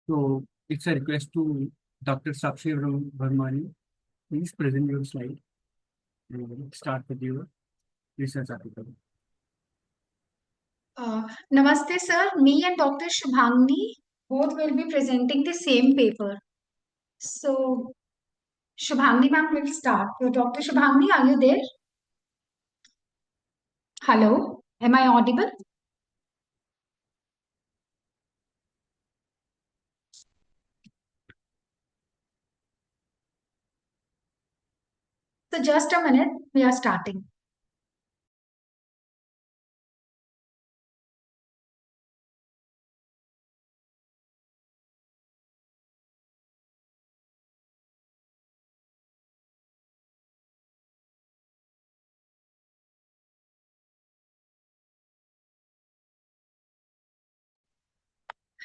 So it's a request to Dr. Sakshi Varmani. Please present your slide and start with your research article. Namaste, sir. Me and Dr. Shubhangni both will be presenting the same paper. So, Shubhangni ma'am will start. So, Dr. Shubhangni, are you there? Hello, am I audible? So, just a minute, we are starting.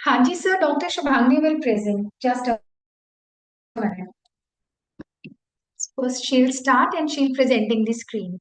Hanji, sir, Dr. Shubhangni will present. Just a minute. First, she'll start and she'll presenting the screen.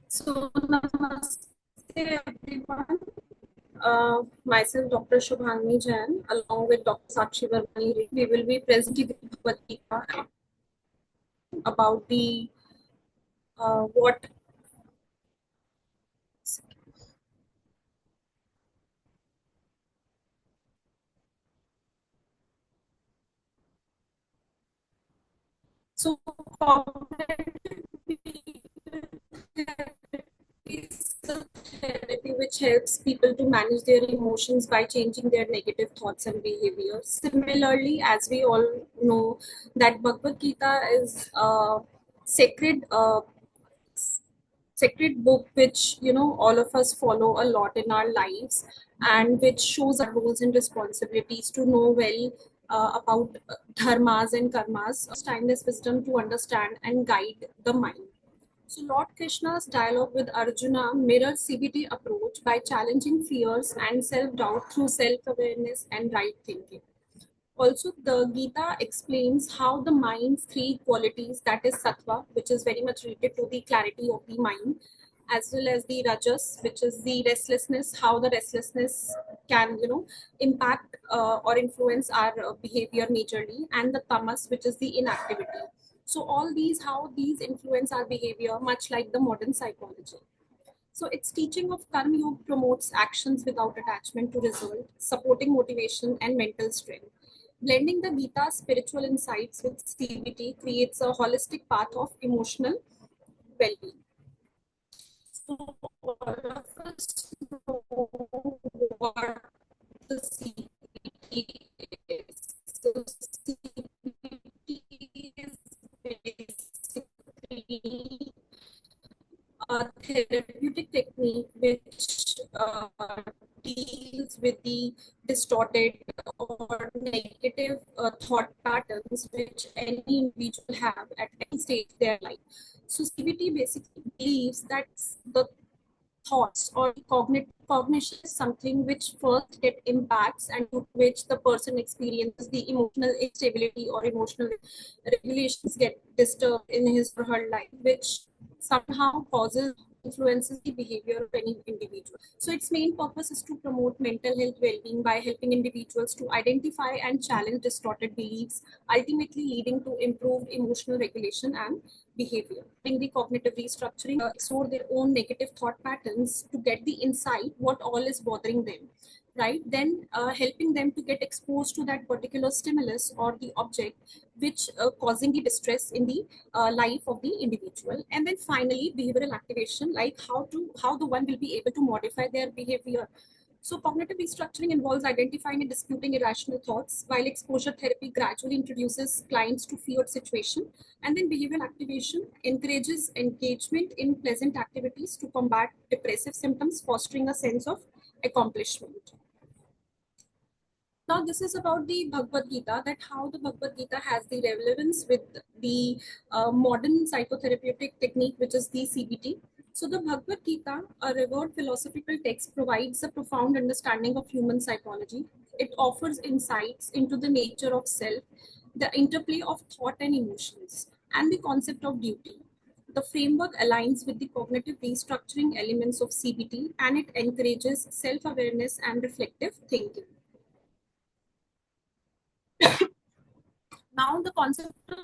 So, namaste everyone. Myself, Dr. Shubhangni Jain, along with Dr. Sakshi Varmani, we will be presenting the Bhagavad Gita about the what. So, cognitive behavioral therapy is a therapy which helps people to manage their emotions by changing their negative thoughts and behaviors. Similarly, as we all know, that Bhagavad Gita is a sacred sacred book which all of us follow a lot in our lives, and which shows our roles and responsibilities to know well about dharmas and karmas, timeless wisdom to understand and guide the mind. So Lord Krishna's dialogue with Arjuna mirrors CBT approach by challenging fears and self-doubt through self-awareness and right thinking. Also, the Gita explains how the mind's three qualities, that is sattva, which is very much related to the clarity of the mind, as well as the rajas, which is the restlessness, how the restlessness can, impact or influence our behavior majorly, and the tamas, which is the inactivity. So all these, how these influence our behavior, much like the modern psychology. So its teaching of Karma Yoga promotes actions without attachment to result, supporting motivation and mental strength. Blending the Gita's spiritual insights with CBT creates a holistic path of emotional well-being. So all of us know what the CBT is. So CBT is basically a therapeutic technique which deals with the distorted or negative thought patterns which any individual have at any stage of their life. So CBT basically believes that the thoughts or cognition is something which first get impacts and to which the person experiences the emotional instability or emotional regulations get disturbed in his or her life, which somehow causes influences the behavior of any individual. So its main purpose is to promote mental health well-being by helping individuals to identify and challenge distorted beliefs, ultimately leading to improved emotional regulation and behavior. In the cognitive restructuring, explore their own negative thought patterns to get the insight what all is bothering them, right? Then helping them to get exposed to that particular stimulus or the object which causing the distress in the life of the individual. And then finally behavioral activation, like how the one will be able to modify their behavior. So cognitive restructuring involves identifying and disputing irrational thoughts, while exposure therapy gradually introduces clients to feared situation. And then behavioral activation encourages engagement in pleasant activities to combat depressive symptoms, fostering a sense of accomplishment. Now, this is about the Bhagavad Gita, that how the Bhagavad Gita has the relevance with the modern psychotherapeutic technique, which is the CBT. So the Bhagavad Gita, a revered philosophical text, provides a profound understanding of human psychology. It offers insights into the nature of self, the interplay of thought and emotions, and the concept of duty. The framework aligns with the cognitive restructuring elements of CBT, and it encourages self-awareness and reflective thinking. Now, the concept of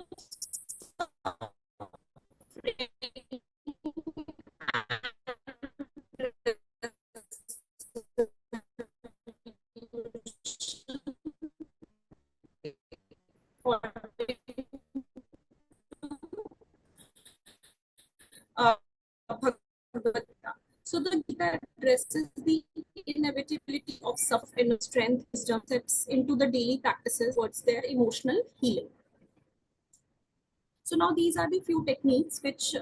Bhagavad Gita. So the Gita addresses the inevitability of suffering, strength, wisdom, steps into the daily practices towards their emotional healing. So now these are the few techniques which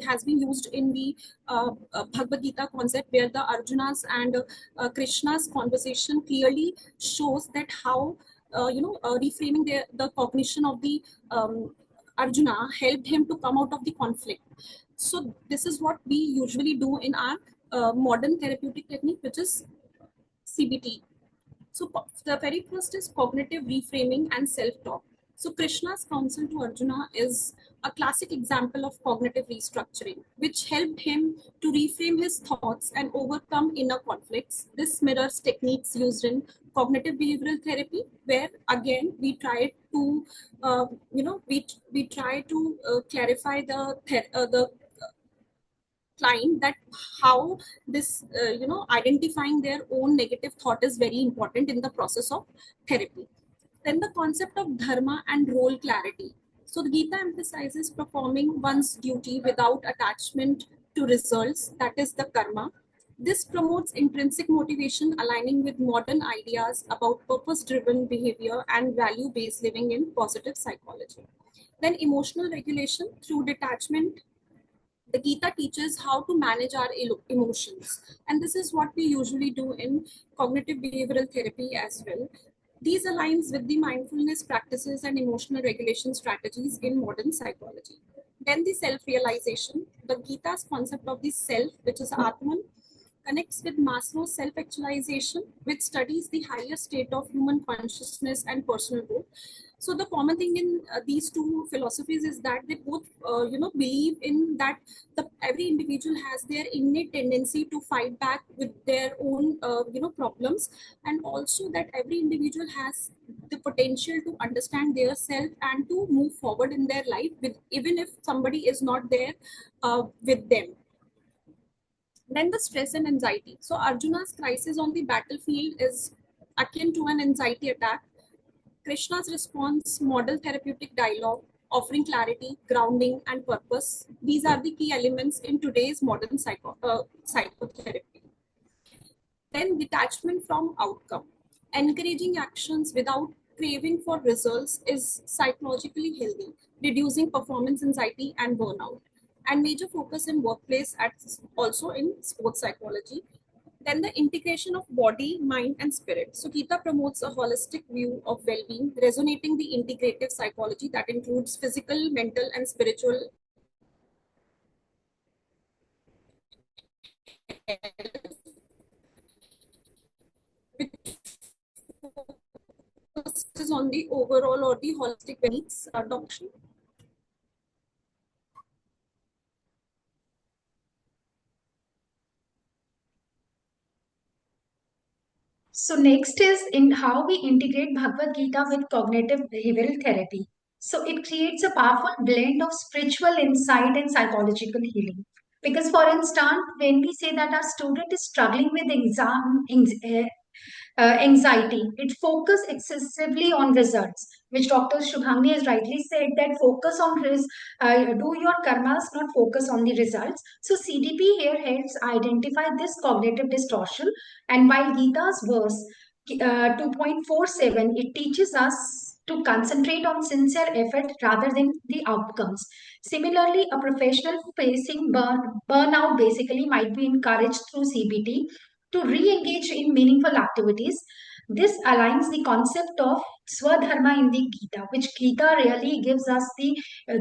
has been used in the Bhagavad Gita concept, where the Arjuna's and Krishna's conversation clearly shows that how reframing the cognition of the Arjuna helped him to come out of the conflict. So this is what we usually do in our modern therapeutic technique, which is CBT. So the very first is cognitive reframing and self-talk. So Krishna's counsel to Arjuna is a classic example of cognitive restructuring, which helped him to reframe his thoughts and overcome inner conflicts. This mirrors techniques used in cognitive behavioral therapy, where again we try to, we try to clarify the client that how this identifying their own negative thought is very important in the process of therapy. Then the concept of dharma and role clarity. So the Gita emphasizes performing one's duty without attachment to results, that is the karma. This promotes intrinsic motivation, aligning with modern ideas about purpose-driven behavior and value-based living in positive psychology. Then emotional regulation through detachment. The Gita teaches how to manage our emotions, and this is what we usually do in cognitive behavioral therapy as well. These aligns with the mindfulness practices and emotional regulation strategies in modern psychology. Then the self-realization. The Gita's concept of the self, which is Atman, connects with Maslow's self-actualization, which studies the higher state of human consciousness and personal growth. So the common thing in these two philosophies is that they both, believe in that every individual has their innate tendency to fight back with their own, problems, and also that every individual has the potential to understand their self and to move forward in their life, with even if somebody is not there with them. Then the stress and anxiety. So Arjuna's crisis on the battlefield is akin to an anxiety attack. Krishna's response, model therapeutic dialogue, offering clarity, grounding, and purpose. These are the key elements in today's modern psychotherapy. Then detachment from outcome. Encouraging actions without craving for results is psychologically healthy, reducing performance anxiety and burnout. And major focus in workplace, also in sports psychology. Then the integration of body, mind, and spirit. So Gita promotes a holistic view of well-being, resonating the integrative psychology that includes physical, mental, and spiritual health, which focuses on the overall or the holistic needs. Doctor. So next is in how we integrate Bhagavad Gita with cognitive behavioral therapy. So it creates a powerful blend of spiritual insight and psychological healing. Because for instance, when we say that our student is struggling with anxiety, it focus excessively on results, which Dr. Shubhangi has rightly said that focus on do your karmas, not focus on the results. So CDP here helps identify this cognitive distortion, and while Gita's verse 2.47, it teaches us to concentrate on sincere effort rather than the outcomes. Similarly, a professional facing burnout basically might be encouraged through CBT to re-engage in meaningful activities. This aligns the concept of Swadharma in the Gita, which Gita really gives us the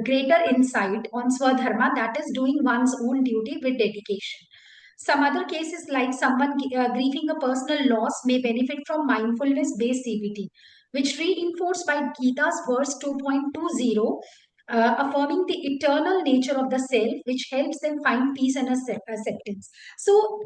greater insight on Swadharma, that is doing one's own duty with dedication. Some other cases, like someone grieving a personal loss, may benefit from mindfulness based CBT, which reinforced by Gita's verse 2.20, affirming the eternal nature of the self, which helps them find peace and acceptance. So,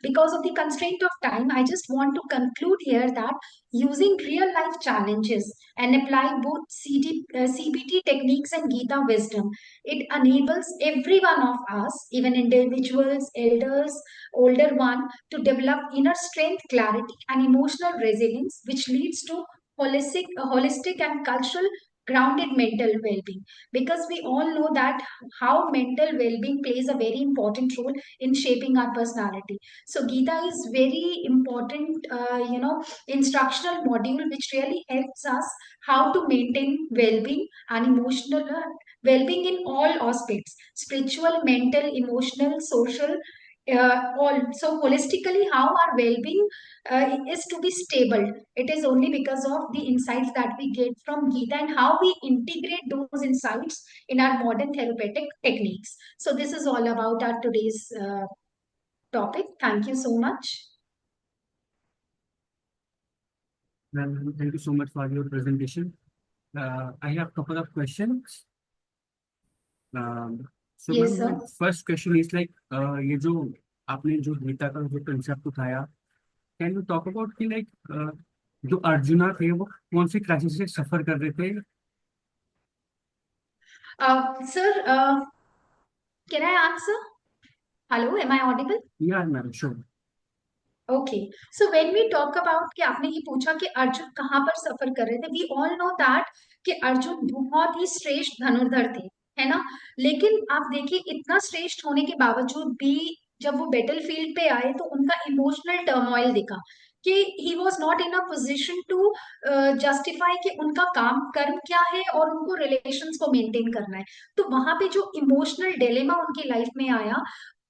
because of the constraint of time, I just want to conclude here that using real life challenges and applying both CBT techniques and Gita wisdom, it enables every one of us, even individuals, elders, older one, to develop inner strength, clarity, and emotional resilience, which leads to holistic and cultural grounded mental well-being, because we all know that how mental well-being plays a very important role in shaping our personality. So Gita is very important instructional module which really helps us how to maintain well-being and emotional well-being in all aspects: spiritual, mental, emotional, social, all. So holistically how our well-being is to be stable. It is only because of the insights that we get from Gita and how we integrate those insights in our modern therapeutic techniques. So this is all about our today's topic. Thank you so much. Well, thank you so much for your presentation. I have a couple of questions. So Yes, ma'am, sir. first question is like ये जो आपने जो गीता का जो concept उठाया, can you talk about कि like जो अर्जुना थे वो कौन सी क्राइसिस से सफर कर रहे थे? Sir, can I answer? Hello, am I audible? या ma'am sure. Okay, so when we talk about कि आपने ये पूछा कि अर्जुन कहाँ पर सफर कर रहे थे, वी ऑल नो दैट कि अर्जुन बहुत ही श्रेष्ठ धनुर्धर थे, है ना? लेकिन आप देखिए इतना श्रेष्ठ होने के बावजूद भी जब वो बैटल फील्ड पे आए तो उनका इमोशनल टर्मोइल दिखा कि he was not in a position to justify कि उनका काम कर्म क्या है और उनको रिलेशंस को मेंटेन करना है. तो वहां पे जो इमोशनल डिलेमा उनकी लाइफ में आया,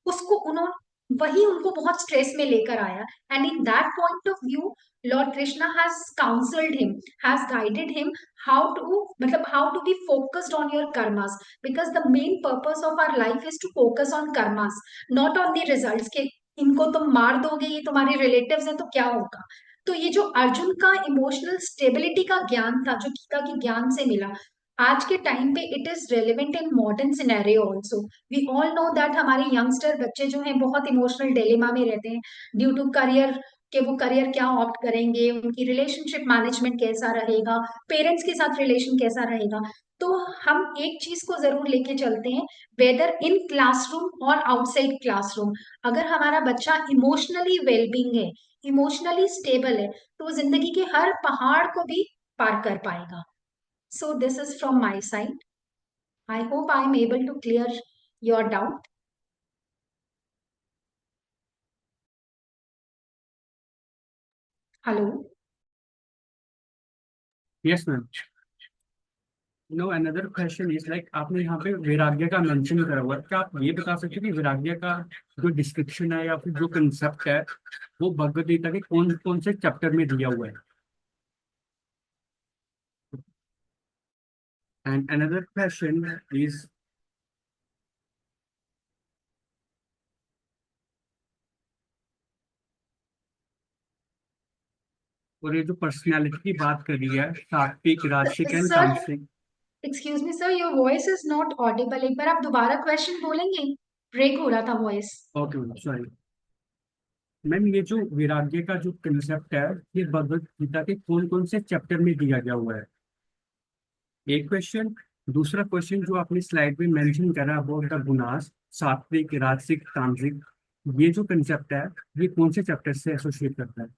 उसको उन्होंने वही उनको बहुत स्ट्रेस में लेकर आया. And in that point of view Lord Krishna has counselled him, has guided him how to, मतलब how to be focused on your karmas, because the main purpose of our life is to focus on karmas, not on the results के इनको तुम मार दोगे, ये तुम्हारे relatives हैं तो क्या होगा. तो ये जो अर्जुन का इमोशनल स्टेबिलिटी का ज्ञान था जो गीता के ज्ञान से मिला, आज के टाइम पे it is relevant in modern scenario also. We all know that हमारे यंगस्टर बच्चे जो हैं बहुत इमोशनल डिलेमा में रहते हैं ड्यू टू करियर, कि वो करियर क्या ऑप्ट करेंगे, उनकी रिलेशनशिप मैनेजमेंट कैसा रहेगा, पेरेंट्स के साथ रिलेशन कैसा रहेगा. तो हम एक चीज को जरूर लेके चलते हैं, वेदर इन क्लासरूम और आउटसाइड क्लासरूम, अगर हमारा बच्चा इमोशनली वेलबींग है, इमोशनली स्टेबल है, तो वो जिंदगी के हर पहाड़ को भी पार कर पाएगा. So this is from my side. I hope I am able to clear your doubt. Hello. Yes ma'am. No another question is like आपने यहाँ पे वैराग्य का मेंशन करा हुआ है, क्या आप ये बता सकते हो कि वैराग्य का जो डिस्क्रिप्शन है या फिर जो कंसेप्ट है वो भगवद गीता के कौन कौन से चैप्टर में दिया हुआ है? एंड अनदर क्वेश्चन इज और ये जो पर्सनालिटी की बात करी है सात्विक राजसिक एंड सर, तामसिक। Excuse me sir, your voice is not Audible. एक बार आप दोबारा क्वेश्चन बोलेंगे? ब्रेक हो रहा था वॉइस। ओके सॉरी मैम, ये जो वैराग्य का जो कंसेप्ट है ये भगवद गीता के कौन कौन से चैप्टर में दिया गया हुआ है? एक क्वेश्चन। दूसरा क्वेश्चन जो आपने स्लाइड में मेंशन करा अबाउट द गुनास, सात्विक राजसिक तामसिक, ये जो कंसेप्ट है ये कौन से चैप्टर से एसोसिएट करता है?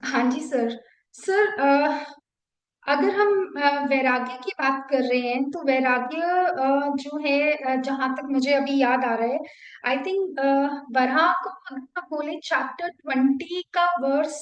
हाँ जी सर। सर, अगर हम वैराग्य की बात कर रहे हैं तो वैराग्य जो है, जहां तक मुझे अभी याद आ रहा है, आई थिंक वराह को अगर हम बोले चैप्टर 20 का वर्स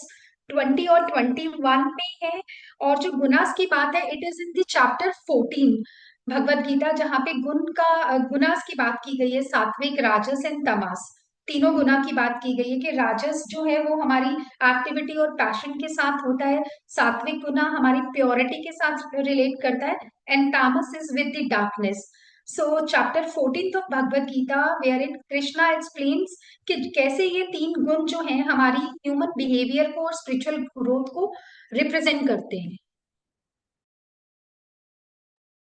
20 और 21 में है। और जो गुनास की बात है, it is in the chapter 14 Bhagavad Gita, जहाँ पे गुनास की बात की गई है, सात्विक राजस एंड तमस। तीनों गुना की बात की गई है कि राजस जो है वो हमारी एक्टिविटी और पैशन के साथ होता है, सात्विक गुना हमारी प्योरिटी के साथ रिलेट करता है, एंड तामस is with the darkness. So chapter 14 of Bhagavad Gita, where in Krishna explains कि कैसे ये तीन गुण जो हैं हमारी ह्यूमन बिहेवियर को और स्पिरिचुअल ग्रोथ को रिप्रेजेंट करते हैं।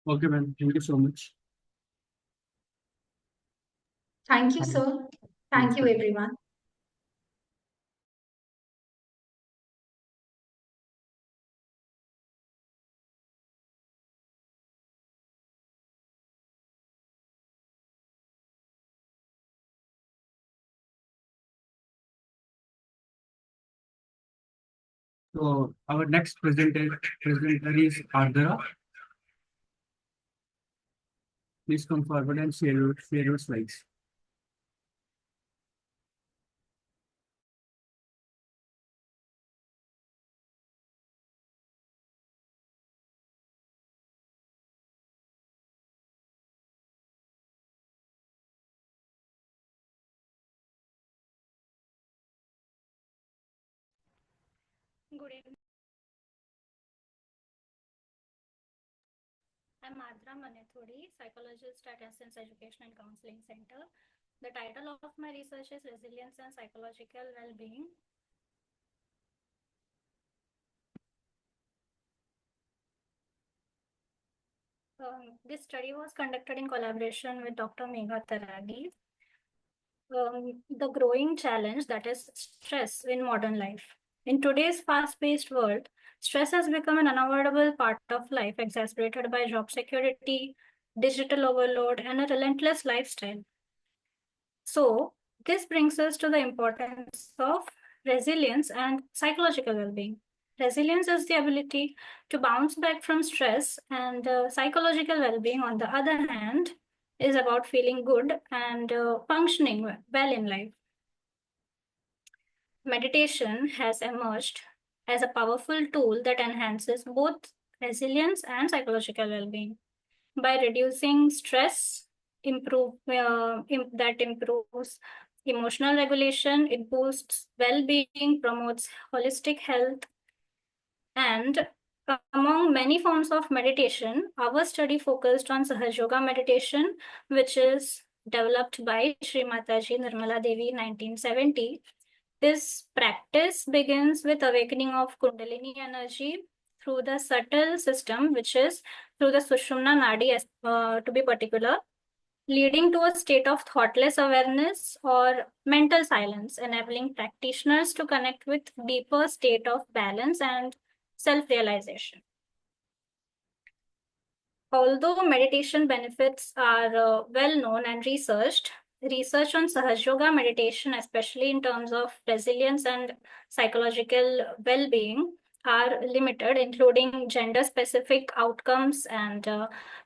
Okay ma'am, thank you so much. Thank you sir. Thank you everyone. So our next presenter is Ardhara. Please come forward and share your slides. Good evening. I'm Ardhara Manethodi, psychologist at Essence Education and Counseling Center. The title of my research is Resilience and Psychological Well-Being. This study was conducted in collaboration with Dr. Megha Taragi. The growing challenge that is stress in modern life. In today's fast-paced world, stress has become an unavoidable part of life, exacerbated by job security, digital overload, and a relentless lifestyle. So, this brings us to the importance of resilience and psychological well-being. Resilience is the ability to bounce back from stress, and psychological well-being, on the other hand, is about feeling good and functioning well in life. Meditation has emerged as a powerful tool that enhances both resilience and psychological well-being. By reducing stress, that improves emotional regulation, it boosts well-being, promotes holistic health, and among many forms of meditation, our study focused on Sahaj Yoga meditation, which is developed by Sri Mataji Nirmala Devi in 1970. This practice begins with awakening of Kundalini energy through the subtle system, which is through the Sushumna Nadi, to be particular, leading to a state of thoughtless awareness or mental silence, enabling practitioners to connect with deeper state of balance and self-realization. Although meditation benefits are well known and researched, research on Sahaj Yoga meditation, especially in terms of resilience and psychological well-being, are limited, including gender-specific outcomes and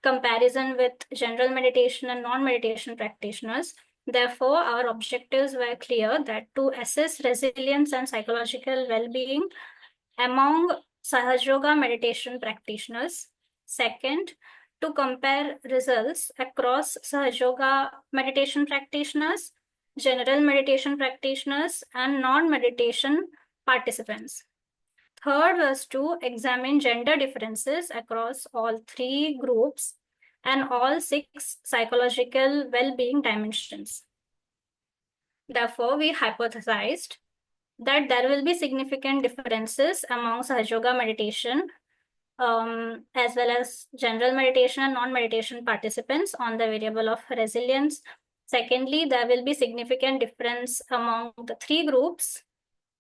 comparison with general meditation and non-meditation practitioners. Therefore, our objectives were clear that to assess resilience and psychological well-being among Sahaja Yoga meditation practitioners. Second, to compare results across Sahaja Yoga meditation practitioners, general meditation practitioners, and non-meditation participants. Third was to examine gender differences across all three groups and all 6 psychological well-being dimensions. Therefore, we hypothesized that there will be significant differences among Sahaja Yoga meditation as well as general meditation and non-meditation participants on the variable of resilience. Secondly, there will be significant difference among the 3 groups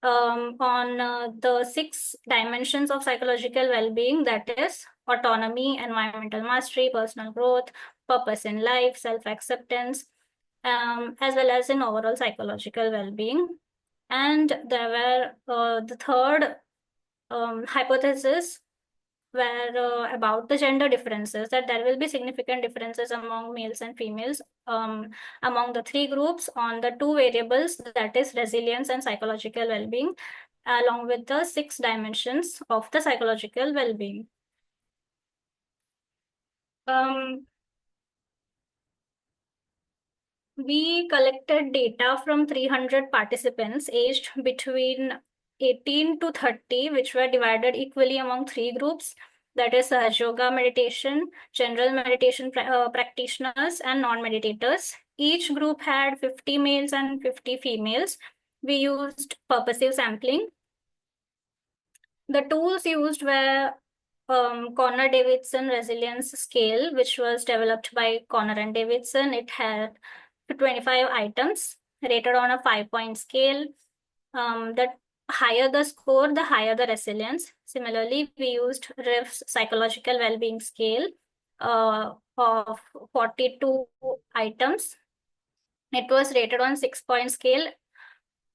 on the 6 dimensions of psychological well-being, that is autonomy, environmental mastery, personal growth, purpose in life, self-acceptance, as well as in overall psychological well-being. And there were the third hypothesis were about the gender differences, that there will be significant differences among males and females among the 3 groups on the 2 variables, that is resilience and psychological well-being, along with the 6 dimensions of the psychological well-being. We collected data from 300 participants aged between 18 to 30, which were divided equally among 3 groups, that is Sahaja Yoga meditation, general meditation practitioners, and non-meditators. Each group had 50 males and 50 females. We used purposive sampling. The tools used were Connor-Davidson Resilience Scale, which was developed by Connor and Davidson. It had 25 items rated on a 5-point scale. The higher the score, the higher the resilience. Similarly, we used RIF's psychological well-being scale of 42 items. It was rated on 6-point scale,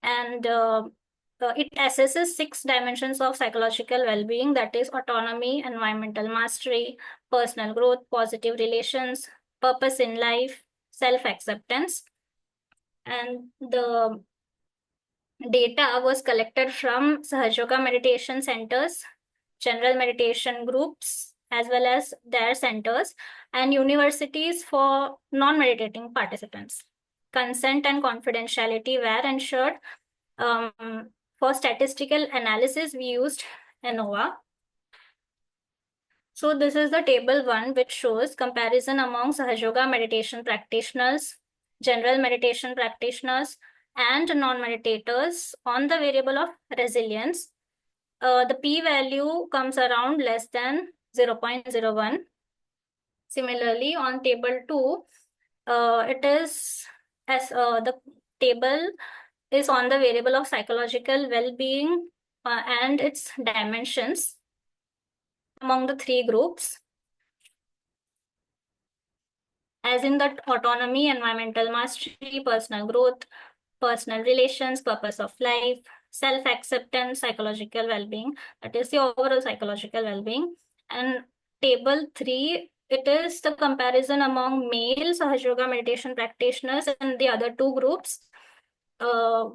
and it assesses 6 dimensions of psychological well-being, that is autonomy, environmental mastery, personal growth, positive relations, purpose in life, self-acceptance. And the data was collected from Sahaja Yoga meditation centers, general meditation groups, as well as their centers, and universities for non-meditating participants. Consent and confidentiality were ensured. For statistical analysis, we used ANOVA. So this is the table 1, which shows comparison among Sahaja Yoga meditation practitioners, general meditation practitioners, and non-meditators on the variable of resilience. The p-value comes around less than 0.01. Similarly, on table 2, it is as the table is on the variable of psychological well-being and its dimensions among the 3 groups. As in the autonomy, environmental mastery, personal growth, personal relations, purpose of life, self-acceptance, psychological well-being, that is the overall psychological well-being. And table 3, it is the comparison among male Sahaja Yoga meditation practitioners and the other 2 groups.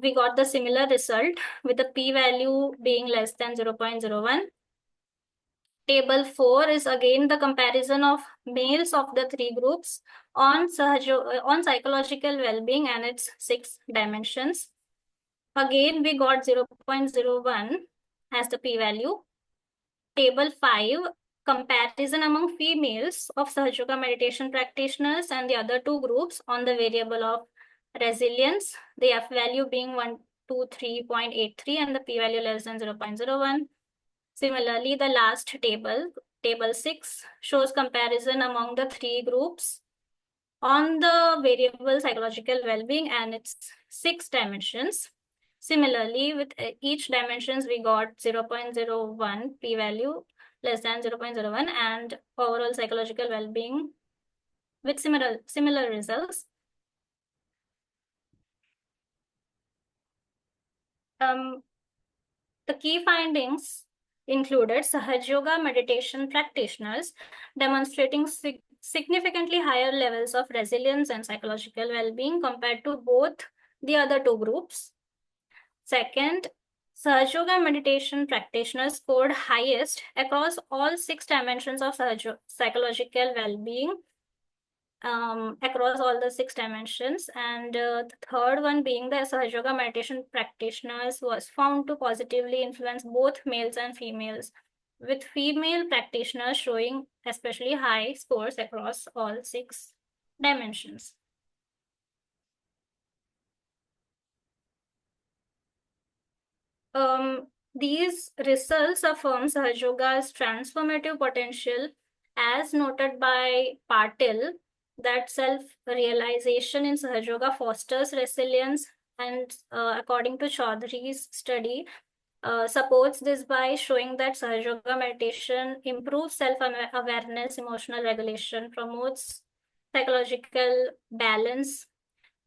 We got the similar result with the p-value being less than 0.01. Table 4 is again the comparison of males of the 3 groups on psychological well-being and its 6 dimensions. Again, we got 0.01 as the p-value. Table 5, comparison among females of Sahaja Yoga meditation practitioners and the other 2 groups on the variable of resilience, the f-value being 123.83 and the p-value less than 0.01. Similarly, the last table, table 6, shows comparison among the 3 groups on the variable psychological well-being and its 6 dimensions. Similarly, with each dimensions, we got 0.01 p-value less than 0.01 and overall psychological well-being with similar results. The key findings included Sahaja Yoga meditation practitioners demonstrating significantly higher levels of resilience and psychological well-being compared to both the other two groups. Second, Sahaja Yoga meditation practitioners scored highest across all 6 dimensions of psychological well-being, across all the 6 dimensions. And the third one being the Sahaja Yoga meditation practitioners was found to positively influence both males and females, with female practitioners showing especially high scores across all 6 dimensions. These results affirm Sahaja Yoga's transformative potential, as noted by Patil, that self-realization in Sahaja Yoga fosters resilience, and according to Chaudhary's study, supports this by showing that Sahaja Yoga meditation improves self-awareness, emotional regulation, promotes psychological balance,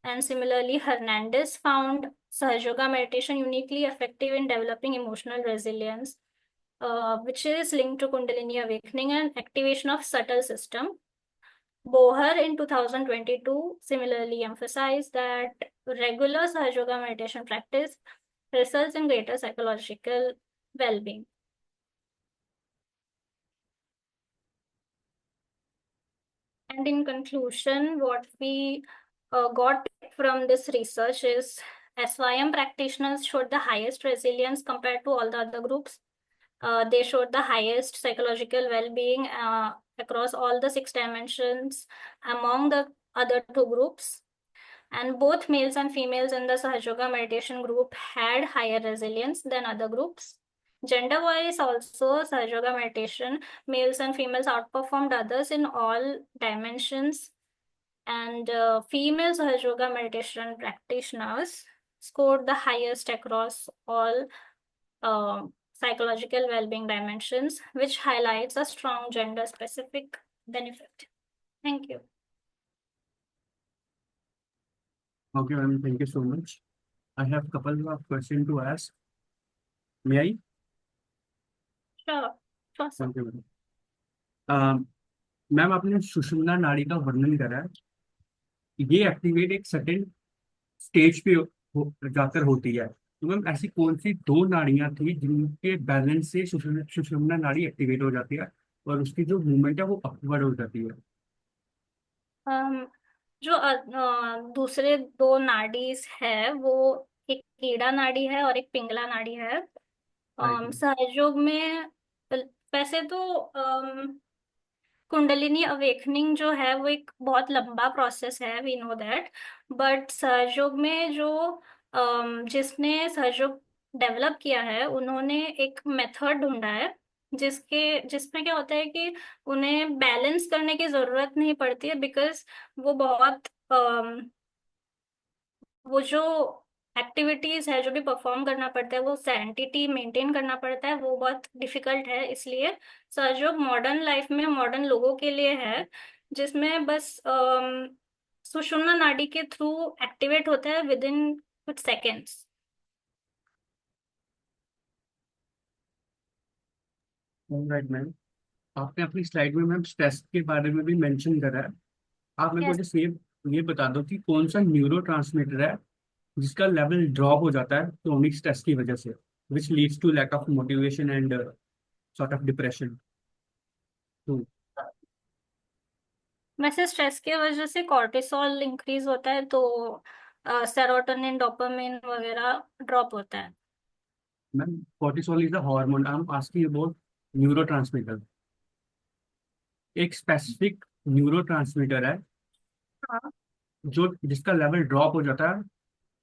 and similarly, Hernandez found Sahaja Yoga meditation uniquely effective in developing emotional resilience, which is linked to Kundalini awakening and activation of subtle system. Bohar in 2022 similarly emphasized that regular Sahaja Yoga meditation practice results in greater psychological well-being. And in conclusion, what we got from this research is SYM practitioners showed the highest resilience compared to all the other groups. They showed the highest psychological well-being across all the 6 dimensions among the other 2 groups. And both males and females in the Sahaja Yoga meditation group had higher resilience than other groups. Gender-wise also, Sahaja Yoga meditation, males and females outperformed others in all dimensions. And female Sahaja Yoga meditation practitioners scored the highest across all psychological well-being dimensions, which highlights a strong gender-specific benefit. Thank you. Okay, ma'am, thank you so much. I have a couple of questions to ask. May I? Sure. Sure, sir. Thank you, madam. Ma'am आपने सुषुम्ना नाड़ी का वर्णन करा है, ये activate एक certain stage पे जाकर होती है, तो मैम ऐसी कौन सी 2 नाड़ियां थी जिनके बैलेंस से सुषुम्ना नाड़ी एक्टिवेट हो जाती है और उसकी जो मूवमेंट है वो अपवर्ड हो जाती है? जो दूसरे 2 नाडीज है वो एक कीड़ा नाड़ी है और एक पिंगला नाड़ी है। सहयोग में वैसे तो कुंडलिनी अवेकनिंग जो है वो एक बहुत लंबा प्रोसेस है, वी नो दैट, बट सहयोग में जो जिसने सहयोग डेवलप किया है उन्होंने एक मेथड ढूंढा है जिसमें क्या होता है कि उन्हें बैलेंस करने की जरूरत नहीं पड़ती है, बिकॉज वो बहुत वो जो एक्टिविटीज है जो भी परफॉर्म करना पड़ता है वो सैंटिटी मेंटेन करना पड़ता है, वो बहुत डिफिकल्ट है। इसलिए सहयोग मॉडर्न लाइफ में मॉडर्न लोगों के लिए है, जिसमें बस सुषुम्ना नाड़ी के थ्रू एक्टिवेट होता है विद इन कुछ सेकेंड्स। राइट मैम, आपने अपनी स्लाइड में मैम स्ट्रेस के बारे में भी मेंशन करा है। आप मेरे को Yes. जस्ट ये बता दो कि कौन सा न्यूरो ट्रांसमीटर है जिसका लेवल ड्रॉप हो जाता है क्रोनिक स्ट्रेस की वजह से, which leads to lack of motivation and sort of depression. तो वैसे स्ट्रेस की वजह से कॉर्टिसोल इंक्रीज होता है, तो सेरोटोनिन डोपामिन वगैरह ड्रॉप होता है। Ma'am cortisol is the hormone, I am asking about neuro transmitter. एक स्पेसिफिक न्यूरो ट्रांसमीटर है हाँ। जो जिसका लेवल ड्रॉप हो जाता है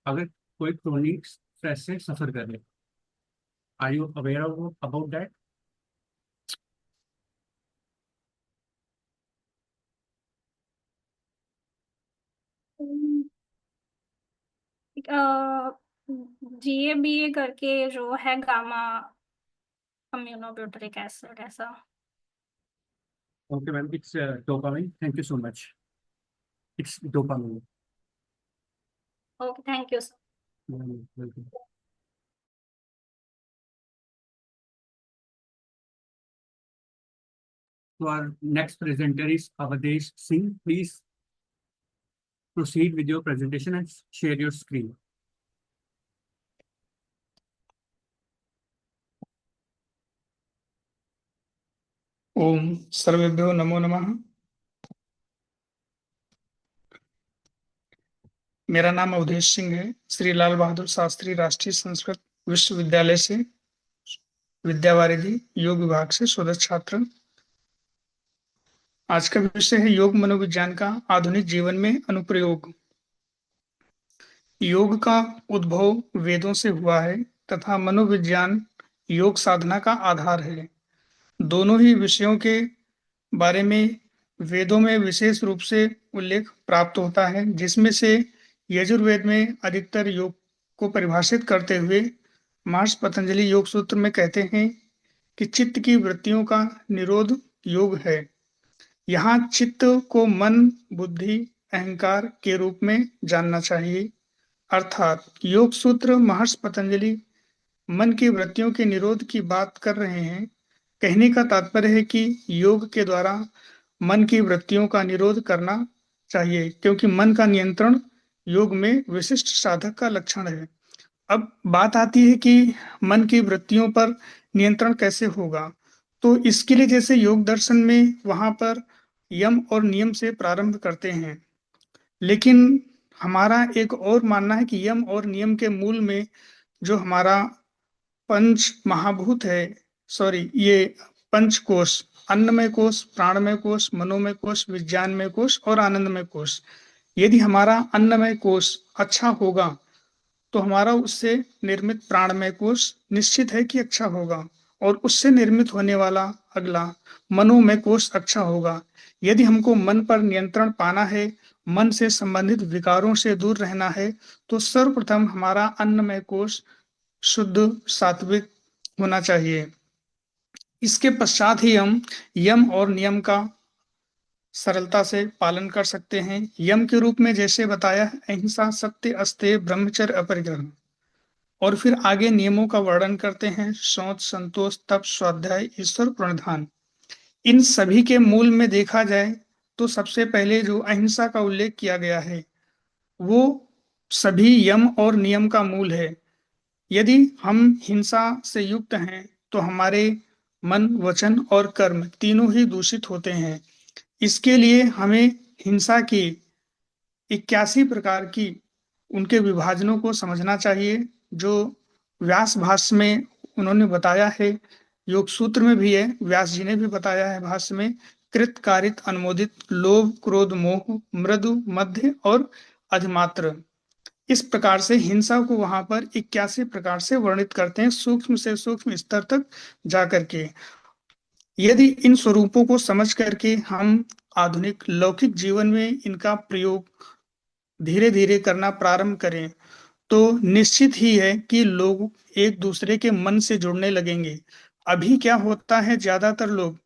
अगर कोई क्रोनिक स्ट्रेस से सफर कर ले। Are you aware about that? GABA करके जो है गामा अम्यूनोब्यूटरिक एसिड ऐसा। Okay ma'am, it's dopamine, thank you so much, it's dopamine. Okay, thank you sir. Welcome. So our next presenter is Avadesh Singh. Please proceed with your presentation and share your screen. ओम सर्वेभ्यो नमो नमः। मेरा नाम अवधेश सिंह है, श्री लाल बहादुर शास्त्री राष्ट्रीय संस्कृत विश्वविद्यालय से विद्यावारिधि योग विभाग से शोधक छात्र। आज का विषय है योग मनोविज्ञान का आधुनिक जीवन में अनुप्रयोग। योग का उद्भव वेदों से हुआ है तथा मनोविज्ञान योग साधना का आधार है। दोनों ही विषयों के बारे में वेदों में विशेष रूप से उल्लेख प्राप्त होता है, जिसमें से यजुर्वेद में अधिकतर योग को परिभाषित करते हुए महर्षि पतंजलि योग सूत्र में कहते हैं कि चित्त की वृत्तियों का निरोध योग है। यहाँ चित्त को मन, बुद्धि, अहंकार के रूप में जानना चाहिए। अर्थात योग सूत्र महर्षि पतंजलि मन की वृत्तियों के निरोध की बात कर रहे हैं। कहने का तात्पर्य है कि योग के द्वारा मन की वृत्तियों का निरोध करना चाहिए, क्योंकि मन का नियंत्रण योग में विशिष्ट साधक का लक्षण है। अब बात आती है कि मन की वृत्तियों पर नियंत्रण कैसे होगा। तो इसके लिए जैसे योग दर्शन में वहां पर यम और नियम से प्रारंभ करते हैं, लेकिन हमारा एक और मानना है कि यम और नियम के मूल में जो हमारा पंच महाभूत है, ये पंचकोश, अन्नमय कोश, प्राणमय कोश, मनोमय कोश, विज्ञानमय कोश और आनंदमय कोश। यदि हमारा अन्नमय कोश अच्छा होगा तो हमारा उससे निर्मित प्राणमय कोश निश्चित है कि अच्छा होगा, और उससे निर्मित होने वाला अगला मनोमय कोश अच्छा होगा। यदि हमको मन पर नियंत्रण पाना है, मन से संबंधित विकारों से दूर रहना है, तो सर्वप्रथम हमारा अन्नमय कोश शुद्ध सात्विक होना चाहिए। इसके पश्चात ही हम यम और नियम का सरलता से पालन कर सकते हैं। यम के रूप में जैसे बताया, अहिंसा, सत्य, अस्तेय, ब्रह्मचर्य, अपरिग्रह, और फिर आगे नियमों का वर्णन करते हैं, शौच, संतोष, तप, स्वाध्याय, ईश्वर प्रणिधान। इन सभी के मूल में देखा जाए तो सबसे पहले जो अहिंसा का उल्लेख किया गया है वो सभी यम और नियम का मूल है। यदि हम हिंसा से युक्त हैं तो हमारे मन, वचन और कर्म तीनों ही दूषित होते हैं। इसके लिए हमें हिंसा की 81 प्रकार की उनके विभाजनों को समझना चाहिए, जो व्यास भाष्य में उन्होंने बताया है, योग सूत्र में भी है, व्यास जी ने भी बताया है भाष्य में। कृत, कारित, अनुमोदित, लोभ, क्रोध, मोह, मृदु, मध्य और अधिमात्र। इस प्रकार से हिंसा को वहां पर 81 प्रकार से वर्णित करते हैं, सूक्ष्म से सूक्ष्म स्तर तक जाकर के। यदि इन स्वरूपों को समझ करके हम आधुनिक लौकिक जीवन में इनका प्रयोग धीरे धीरे करना प्रारंभ करें तो निश्चित ही है कि लोग एक दूसरे के मन से जुड़ने लगेंगे। अभी क्या होता है, ज्यादातर लोग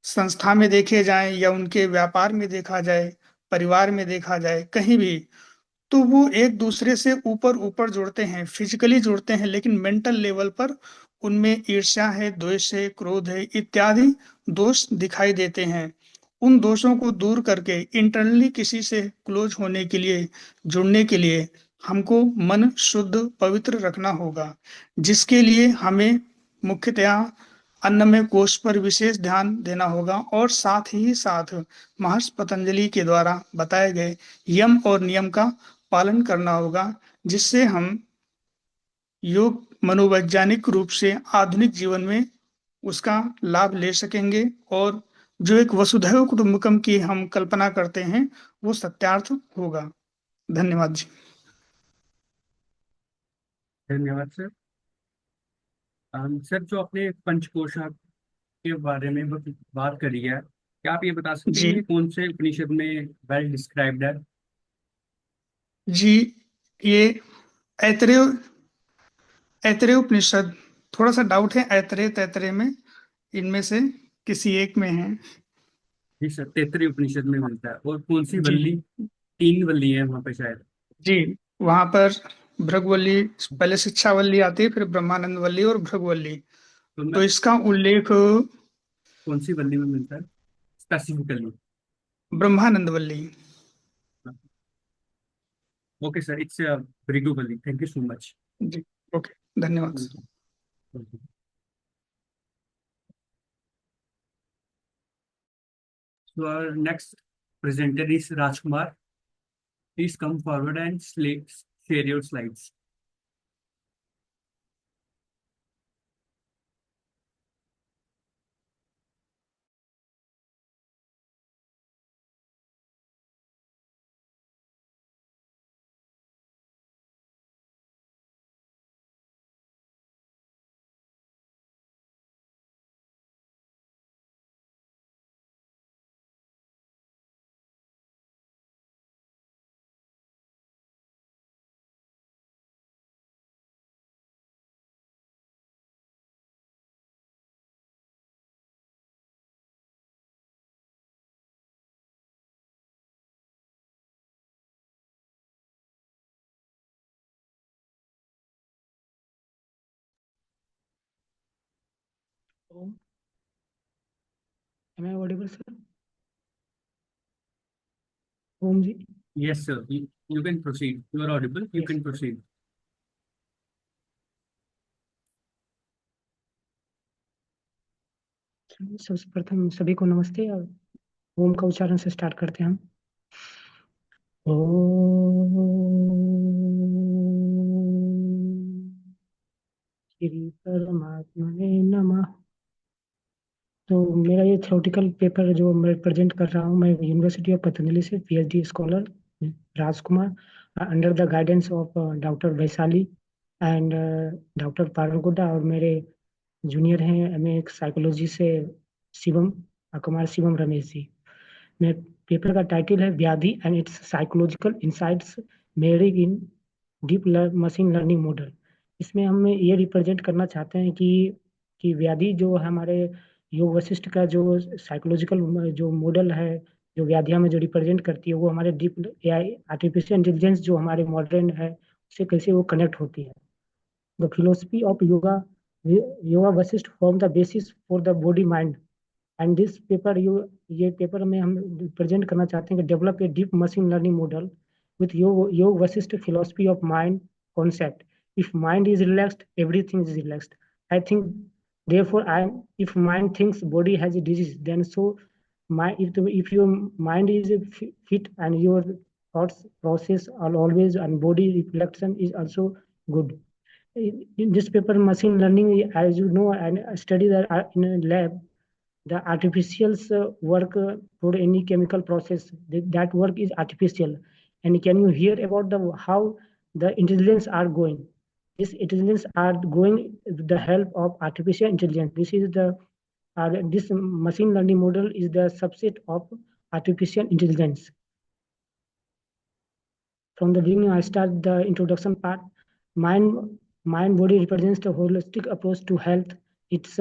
संस्था में देखे जाएं या उनके व्यापार में देखा जाए, परिवार में देखा जाए, कहीं भी, तो वो एक दूसरे से ऊपर ऊपर जुड़ते हैं, फिजिकली जुड़ते हैं, लेकिन मेंटल लेवल पर उनमें ईर्ष्या है, द्वेष है, क्रोध है इत्यादि दोष दिखाई देते हैं। उन दोषों को दूर करके इंटरनली किसी से क्लोज होने के लिए, जुड़ने के लिए हमको मन शुद्ध पवित्र रखना होगा, जिसके लिए हमें मुख्यतया अन्नमय कोश पर विशेष ध्यान देना होगा, और साथ ही साथ महर्षि पतंजलि के द्वारा बताए गए यम और नियम का पालन करना होगा, जिससे हम योग मनोवैज्ञानिक रूप से आधुनिक जीवन में उसका लाभ ले सकेंगे, और जो एक वसुधैव कुटुंबकम की हम कल्पना करते हैं वो सत्यार्थ होगा। धन्यवाद जी। धन्यवाद सर। सर, जो आपने पंचकोश के बारे में बात करी है, क्या आप ये बता सकते जी हैं ये कौन से उपनिषद में वेल डिस्क्राइब्ड है? जी, ये ऐतरेय ऐतरेय उपनिषद, थोड़ा सा डाउट है ऐतरेय तैतरेय में, इनमें से किसी एक में है। जी सर, तैत्तिरीय उपनिषद में मिलता है। और कौन सी जी वल्ली? 3 वल्ली है वहां पे शायद। जी, वहां पर भृगुवल्ली, पहले शिक्षावल्ली आती है, फिर ब्रह्मानंद वल्ली और भृगुवल्ली। तो मैं तो इसका उल्लेख कौन सी वल्ली में मिलता है specifically? Brahmananda Valli. Okay sir, it's Bhrigu Valli. Thank you so much. जी, ओके, धन्यवाद sir. So our next presenter is Rajkumar. Please come forward and share your slides. Am I audible, sir? Om ji. Yes, sir. You can proceed. You are audible. You Yes. can proceed. सबसे प्रथम सभी को नमस्ते और ओम का उच्चारण से start करते हैं हम। ओम श्री परमात्मने नमः। तो मेरा ये थ्योरेटिकल पेपर जो मैं प्रेजेंट कर रहा हूँ, मैं यूनिवर्सिटी ऑफ पतंजलि से PhD scholar Rajkumar, under the guidance of doctor Vaishali and doctor Paruguda, और मेरे जूनियर हैं MA साइकोलॉजी से शिवम कुमार शिवम रमेश जी। मैं पेपर का टाइटल है व्याधि and it's psychological insights marrying in deep machine learning model. इसमें हम ये रिप्रेजेंट करना चाहते हैं कि व्याधि जो हमारे योग वशिष्ठ का जो साइकोलॉजिकल जो मॉडल है, जो व्याधियां में जो रिप्रेजेंट करती है, वो हमारे डीप AI आर्टिफिशियल इंटेलिजेंस जो हमारे मॉडर्न है उससे कैसे वो कनेक्ट होती है। The philosophy of yoga Vashishtha form the basis for the body mind and this paper ये पेपर में हम प्रेजेंट करना चाहते हैं कि develop a deep machine learning model with योग Vashishtha philosophy of mind concept. If mind is relaxed, everything is relaxed. I think therefore if mind thinks body has a disease, then so if your mind is fit and your thoughts process are always and body reflection is also good. In this paper machine learning, as you know, and studies are in a lab, the artificials work for any chemical process. That work is artificial. And can you hear about how the intelligence are going? This intelligence are going with the help of artificial intelligence. This machine learning model is the subset of artificial intelligence. From the beginning, I start the introduction part. Mind body represents the holistic approach to health. It's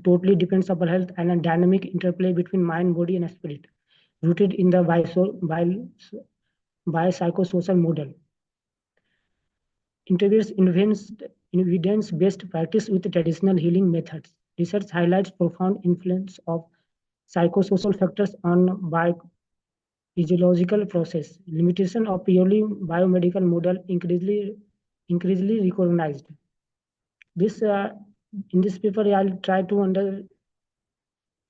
totally depends upon health and a dynamic interplay between mind, body, and spirit, rooted in the biopsychosocial model. Integrates evidence-based practice with traditional healing methods. Research highlights profound influence of psychosocial factors on physiological process. Limitation of purely biomedical model increasingly recognized. This in this paper, I'll try to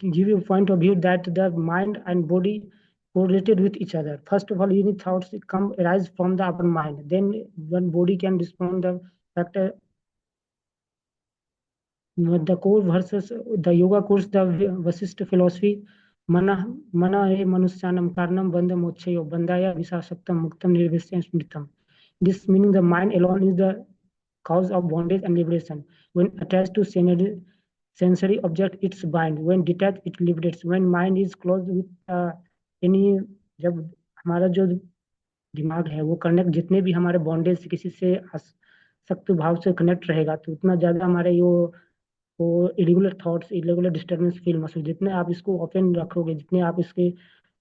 give you a point of view that the mind and body correlated with each other. First of all, unique thoughts arise from the upper mind. Then when body can respond the factor, the core versus the yoga course, the Vasishtha philosophy, mana e manusyanam karnam bandha mokshayo bandhaya visasaktam muktam nirvisyam smritam. This meaning the mind alone is the cause of bondage and liberation. When attached to sensory object, it's bind. When detached, it liberates. When mind is closed with any, जब हमारा जो दिमाग है वो connect, जितने भी हमारे bondage किसी से सख्त भाव से कनेक्ट रहेगा, तो उतना ज़्यादा हमारे वो irregular thoughts, irregular disturbance feel महसूस। जितने आप इसको ओपन रखोगे, जितने आप इसके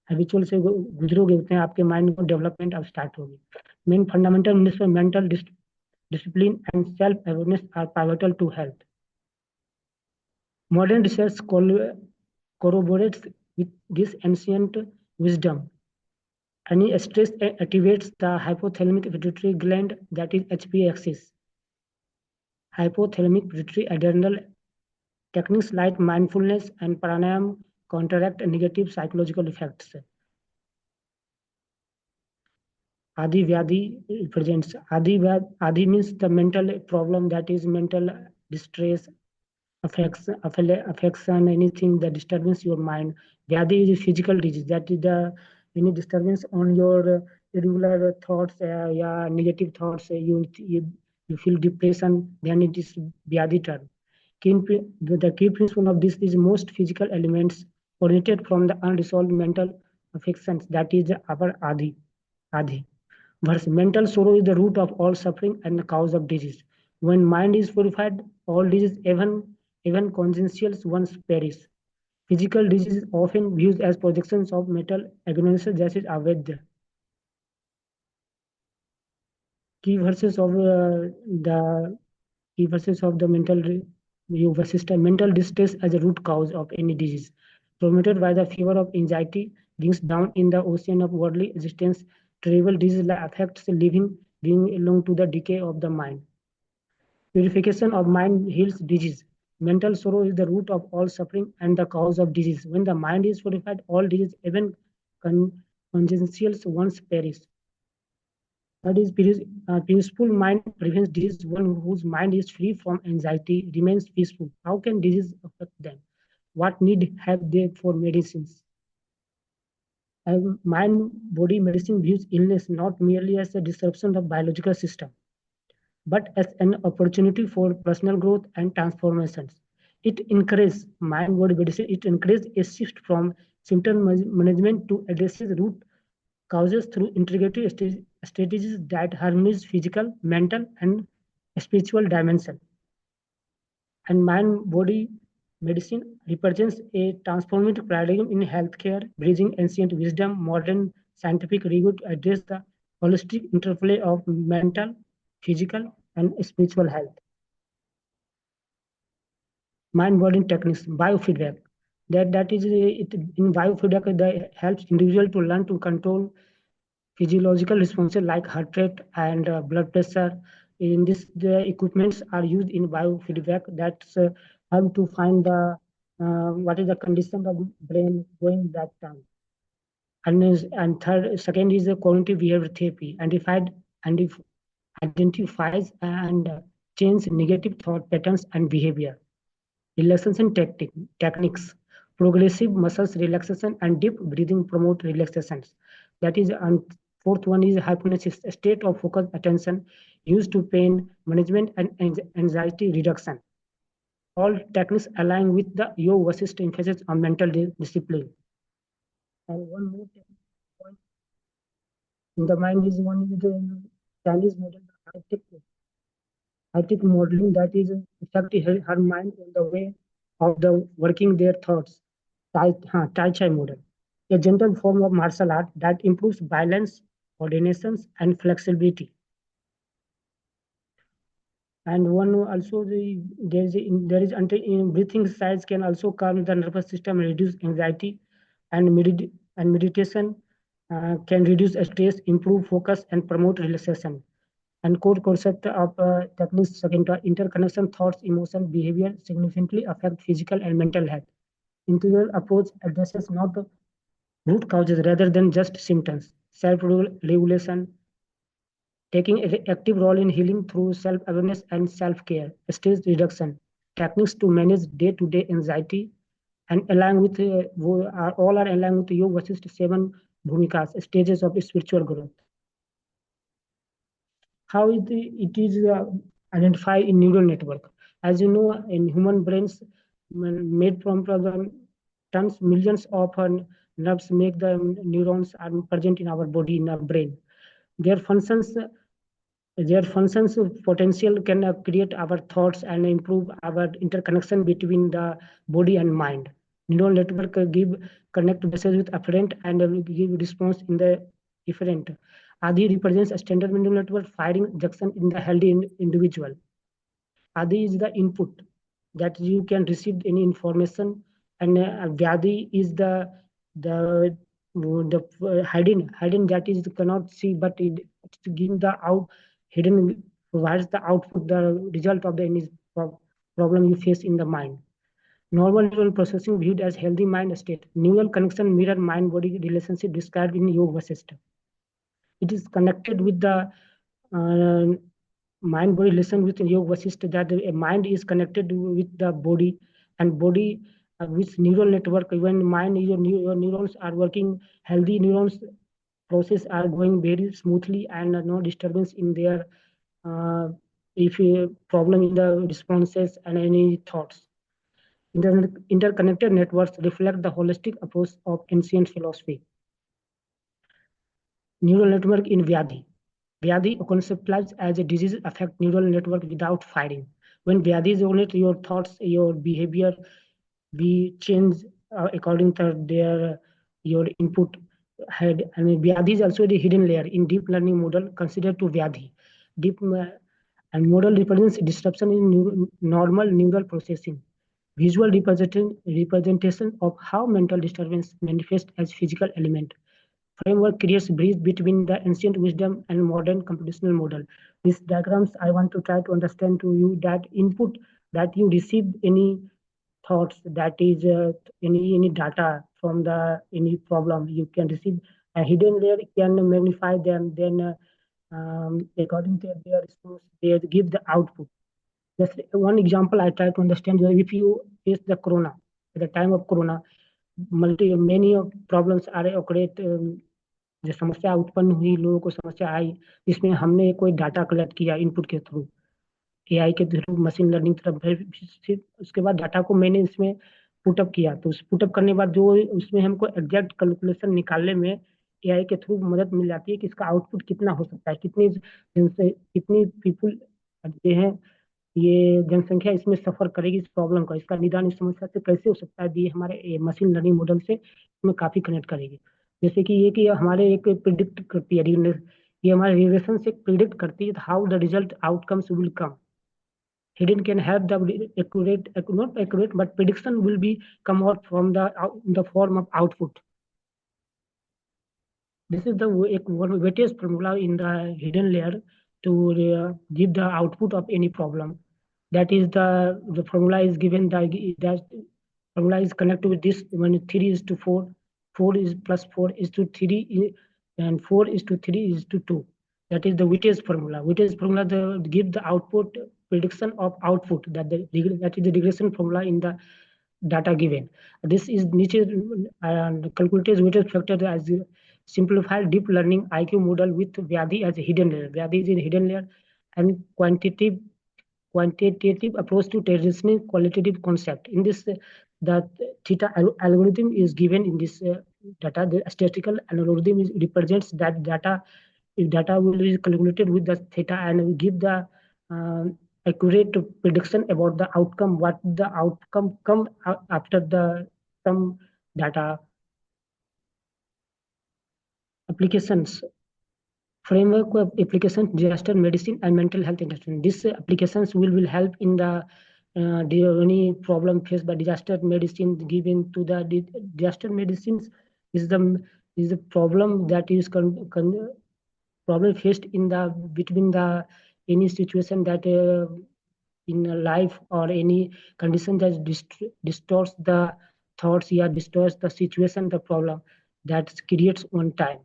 हैबिचुअल से गुजरोगे, उतने आपके माइंड को डेवलपमेंट अब स्टार्ट होगी। Main fundamental in this mental discipline and self-awareness are pivotal to health. Modern research corroborates with this ancient wisdom. Any stress activates the hypothalamic pituitary gland, that is HPA axis. Hypothalamic pituitary adrenal techniques like mindfulness and pranayam counteract negative psychological effects. Adi Vyadi presents. Adi means the mental problem, that is mental distress, affection, anything that disturbs your mind. Vyadi is a physical disease, that is the any disturbance on your irregular thoughts, yeah, negative thoughts, you feel depression, then it is Vyadi term. The key principle of this is most physical elements originated from the unresolved mental affections, that is our Adi. Verse, mental sorrow is the root of all suffering and the cause of disease. When mind is purified, all disease, even congenital ones, perish. Physical disease is often viewed as projections of mental ignorance, that is avedya. Key verses of the mental yoga system. Mental distress as a root cause of any disease, promoted by the fever of anxiety, brings down in the ocean of worldly existence. Terrible disease affects the living being along to the decay of the mind. Purification of mind heals disease. Mental sorrow is the root of all suffering and the cause of disease. When the mind is purified, all disease, even congenital ones, perish. That is, peaceful mind prevents disease. One whose mind is free from anxiety remains peaceful. How can disease affect them? What need have they for medicines? Mind-body medicine views illness not merely as a disruption of biological system, but as an opportunity for personal growth and transformations. It encourages mind-body medicine. It encourages a shift from symptom management to addresses root causes through integrative strategies that harmonize physical, mental, and spiritual dimension. And mind-body medicine represents a transformative paradigm in healthcare, bridging ancient wisdom, modern scientific rigor to address the holistic interplay of mental, physical, and spiritual health. Mind-body techniques, biofeedback. That is it in biofeedback that helps individual to learn to control physiological responses like heart rate and blood pressure. In this, the equipments are used in biofeedback that's help to find the what is the condition of brain going that time. Second is the cognitive behavior therapy, identifies and change negative thought patterns and behavior. Relaxation techniques, progressive muscles relaxation and deep breathing promote relaxations. That is, fourth one is hypnosis, a state of focused attention used to pain management and anxiety reduction. All techniques align with the Yoga Vasishtha emphasis on mental discipline. And one more point in the mind is one is the Chinese model, High-tech modeling, that is affecting her mind in the way of the working their thoughts. Tai Chi model, a gentle form of martial art that improves balance, coordinations, and flexibility. And one also there is breathing exercise can also calm the nervous system, reduce anxiety, and meditation can reduce stress, improve focus, and promote relaxation. And core concept of techniques, second, interconnection, thoughts, emotion, behavior significantly affect physical and mental health. Integral approach addresses not the root causes rather than just symptoms. Self-regulation, taking an active role in healing through self-awareness and self-care. Stress reduction, techniques to manage day-to-day anxiety, and along with all are aligned with the Yoga Vasishtha 7 bhumikas, stages of spiritual growth. How it is identified in neural network. As you know, in human brains made from tons, millions of nerves make the neurons are present in our body, in our brain. Their functions potential can create our thoughts and improve our interconnection between the body and mind. Neural network connect messages with afferent and give response in the efferent. Adi represents a standard neural network firing junction in the healthy individual. Adi is the input that you can receive any information and Vyadi is the hidden that is cannot see, but it's giving the out hidden provides the output, the result of the any problem you face in the mind. Normal neural processing viewed as healthy mind state. Neural connection mirror mind-body relationship described in Yoga Vasishtha. It is connected with the mind-body relation with Yoga Vasishtha, that the mind is connected with the body, and body with neural network. When your neurons are working, healthy neurons process are going very smoothly, and no disturbance in their if a problem in the responses and any thoughts. Interconnected networks reflect the holistic approach of ancient philosophy. Neural network in Vyadhi. Vyadhi conceptualized as a disease affect neural network without firing. When Vyadhi is on it, your thoughts, your behavior be changed according to their your input head. And Vyadhi is also the hidden layer in deep learning model considered to Vyadhi. Deep and model represents disruption in normal neural processing. Visual representation of how mental disturbance manifests as physical element. Framework creates bridge between the ancient wisdom and modern computational model. These diagrams I want to try to understand to you that input that you receive any thoughts, that is any data from the any problem you can receive. A hidden layer can magnify them, then according to their response they give the output. Just one example I try to understand, if you face the corona, at the time of corona, many of problems are occurred, जो समस्या उत्पन्न हुई, लोगों को समस्या आई, इसमें हमने कोई डाटा कलेक्ट किया इनपुट के थ्रू, एआई के थ्रू, मशीन लर्निंग तरफ, फिर उसके बाद डाटा को मैंने इसमें पुटअप किया, तो उस पुटअप करने के बाद जो उसमें हमको एग्जैक्ट कैलकुलेशन निकालने में एआई के थ्रू मदद मिल जाती है कि इसका आउटपुट कितना हो सकता है, कितनी पीपुल ये हैं, ये जनसंख्या इसमें सफर करेगी इस प्रॉब्लम का, इसका निदान इस समस्या से कैसे हो सकता है, ये हमारे मशीन लर्निंग मॉडल से इसमें काफी कनेक्ट करेगी। जैसे कि ये कि हमारे एक प्रिडिक्ट करती है, ये हमारे रिलेशन से प्रिडिक्ट करती है how the result outcomes will come. Hidden can help the not accurate, but prediction will be come out from the form of output. This is the one weightage formula in the hidden layer to give the output of any problem. That is the formula is given, that formula is connected with this, when 3 is to 4, 4 is plus 4 is to 3, and 4 is to 3 is to 2. That is the weightage formula. Weightage formula give the output prediction of output, that is the regression formula in the data given. This is calculated weightage factor as simplified deep learning IQ model with Vyadhi as a hidden layer. Vyadhi is a hidden layer, and quantitative approach to traditional qualitative concept. In this, the theta algorithm is given in this data. The statistical algorithm represents that data. If data will be calculated with the theta and give the accurate prediction about the outcome, what the outcome come after some data. Applications. Framework of applications, disaster medicine and mental health intervention. These applications will help in the any problem faced by disaster medicine given to the disaster medicines is the problem that is problem faced in the between the any situation that in life or any condition that distorts the thoughts, distorts the situation, the problem that creates one time.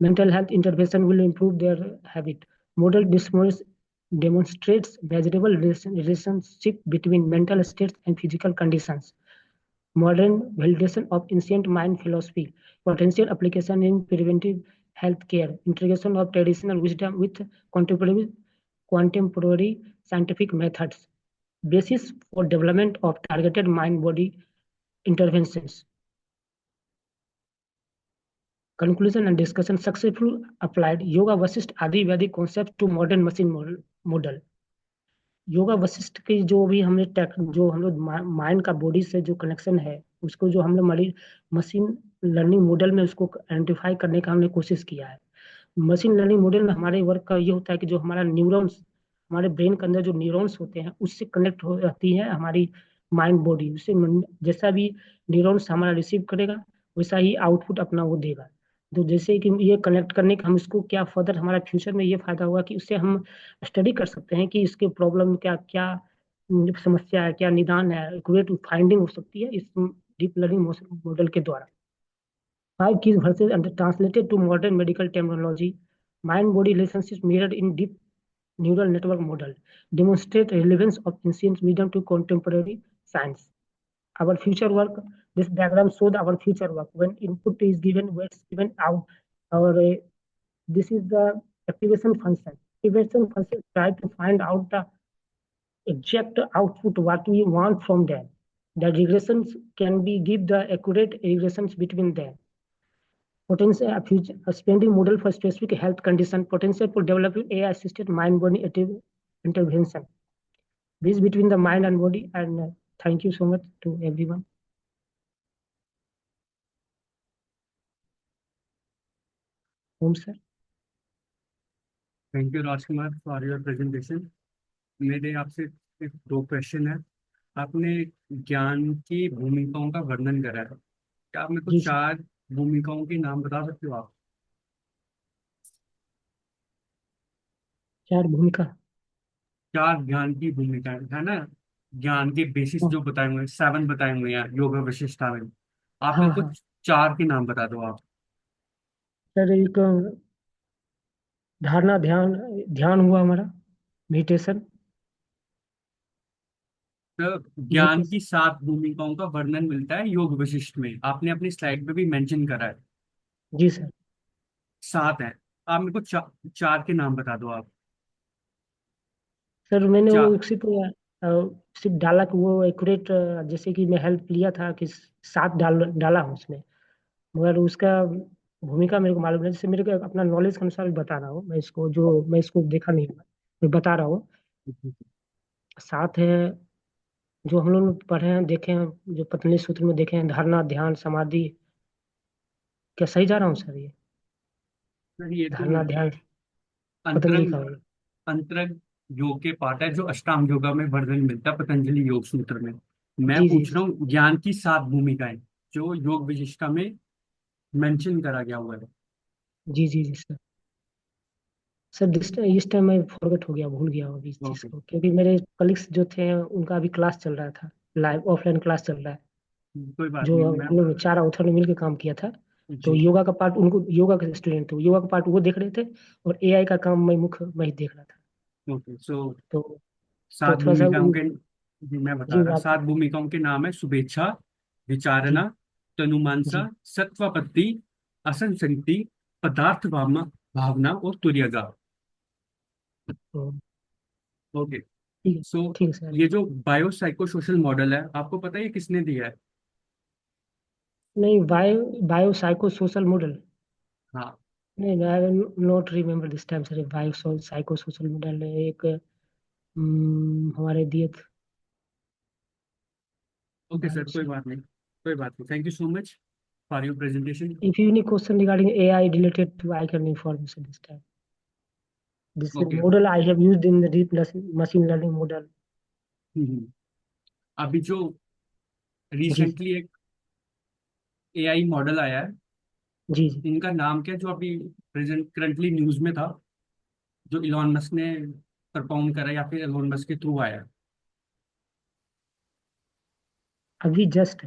Mental health intervention will improve their habit. Model demonstrates measurable relationship between mental states and physical conditions. Modern validation of ancient mind philosophy. Potential application in preventive health care. Integration of traditional wisdom with contemporary scientific methods. Basis for development of targeted mind-body interventions. Conclusion and discussion. Successful applied Yoga Vasishtha Adi Vedic concept to modern machine model. Yoga Vashishtha की जो भी हमने जो हम लोग mind का body से जो कनेक्शन है, उसको जो हम लोग मशीन लर्निंग मॉडल में उसको आइडेंटिफाई करने का हमने कोशिश किया है। मशीन लर्निंग मॉडल में हमारे वर्क का ये होता है कि जो हमारा न्यूरॉन्स, हमारे ब्रेन के अंदर जो न्यूरॉन्स होते हैं उससे कनेक्ट हो जाती है हमारी माइंड बॉडी, उससे जैसा भी न्यूरॉन्स हमारा रिसीव करेगा वैसा ही आउटपुट अपना वो देगा। तो जैसे कि ये कनेक्ट करने का हम इसको क्या फर्दर हमारा फ्यूचर में ये फायदा होगा कि उससे हम स्टडी कर सकते हैं कि इसके प्रॉब्लम क्या क्या समस्या है, क्या निदान है, एक्यूरेट फाइंडिंग हो सकती है इस डीप लर्निंग मॉडल के द्वारा। 5 keys versus and translated to modern medical terminology, mind-body relationships mirrored in deep neural network model demonstrate relevance of ancient wisdom to contemporary science. Our future work, this diagram shows our future work. When input is given, weights given out. Our this is the activation function. Activation function try to find out the exact output what we want from them. The regressions can be give the accurate regressions between them. Potential spending model for specific health condition, potential for developing AI assisted mind body intervention. This between the mind and body, and thank you so much to everyone. Om sir. Thank you Rajkumar for your presentation. मेरे आपसे एक दो question है। आपने ज्ञान की भूमिकाओं का वर्णन करा है, क्या आप मेरे को जी सर। 4 भूमिकाओं के नाम बता सकते हो आप? 4 भूमिका। 4 ज्ञान की भूमिकाएं है ना, ज्ञान के बेसिस हाँ जो बताए हुए हैं, 7 बताए हुए हैं योग विशिष्टता में। आप हाँ मेरे को हाँ। 4 के नाम बता दो आप। सर एक धारणा ध्यान, ध्यान हुआ हमारा, मेडिटेशन। तो ज्ञान मेडिटेशन। की 7 भूमिकाओं का वर्णन मिलता है योग विशिष्ट में, आपने अपनी स्लाइड पे भी मेंशन करा है। जी सर। 7 है, आप मेरे को 4 के नाम बता दो आप। सर मैंने चार। वो सिर्फ डाला कि वो एक्यूरेट, जैसे कि मैं हेल्प लिया था कि 7 डाला हूँ उसमें, मगर उसका भूमिका मेरे को मालूम नहीं। जैसे मेरे को अपना नॉलेज के अनुसार बता रहा हूँ मैं इसको, जो मैं इसको देखा नहीं हूँ, मैं बता रहा हूँ। 7 है जो हम लोग पढ़े हैं देखे हैं, जो पतंजलि सूत्र में देखे हैं, धारणा ध्यान समाधि। क्या सही जा रहा हूँ सर? ये नहीं, ये तो धारणा ध्यान पतंजलि अंतरंग का होगा। अंतरंग योग के पाठ है जो अष्टांग योगा में वर्णन मिलता है पतंजलि योग सूत्र में। मैं जी जी पूछ जी। रहा हूँ ज्ञान की 7 भूमिकाएं जो योग विशिष्टा में मेंशन करा गया हुआ है। जी जी जी सर। सर इस टाइम मैं फॉरगेट हो गया, भूल गया अभी इस चीज़ ओके, को, क्योंकि मेरे कलीग्स जो थे उनका अभी क्लास चल रहा था, लाइव ऑफलाइन क्लास चल रहा है, कोई बात जो नहीं। मैं हम लोग 4 ऑथर ने मिलकर काम किया था। तो जी, योगा का पार्ट, उनको योगा के स्टूडेंट थे, योगा का पार्ट वो देख रहे थे, और एआई का काम मैं ही देख रहा था। ओके। सो तो 7 थोड़ा सा भूमिकाओं के जी मैं बता जी रहा, आप। 7 भूमिकाओं के नाम है शुभेच्छा, जी विचारणा, तनुमानसा, जी। सत्वपत्ति, असंसक्ति, पदार्थ भावना भावना और तुर्यगा। तो ओके। ठीक है। सो ठीक है सर। ये जो बायो साइकोसोशल मॉडल है, आपको पता है ये किसने दिया है? नहीं, बायो साइको सोशल मॉडल। हाँ। नहीं, I not remember this time sir. Biopsychosocial model एक हमारे दिए थे। ओके बायो सर, कोई बात नहीं, कोई बात नहीं। Thank you so much for your presentation. if you any question regarding AI related to, I can inform you this time. This is okay. model I have used in the deep machine learning model. अभी जो जी sir. Recently एक AI model आया है, जी जी। इनका नाम क्या है जो अभी प्रेजेंट करंटली न्यूज में था, जो इलॉन मस्क ने परफॉर्म करा या फिर इलॉन मस्क के थ्रू आया? अभी जस्ट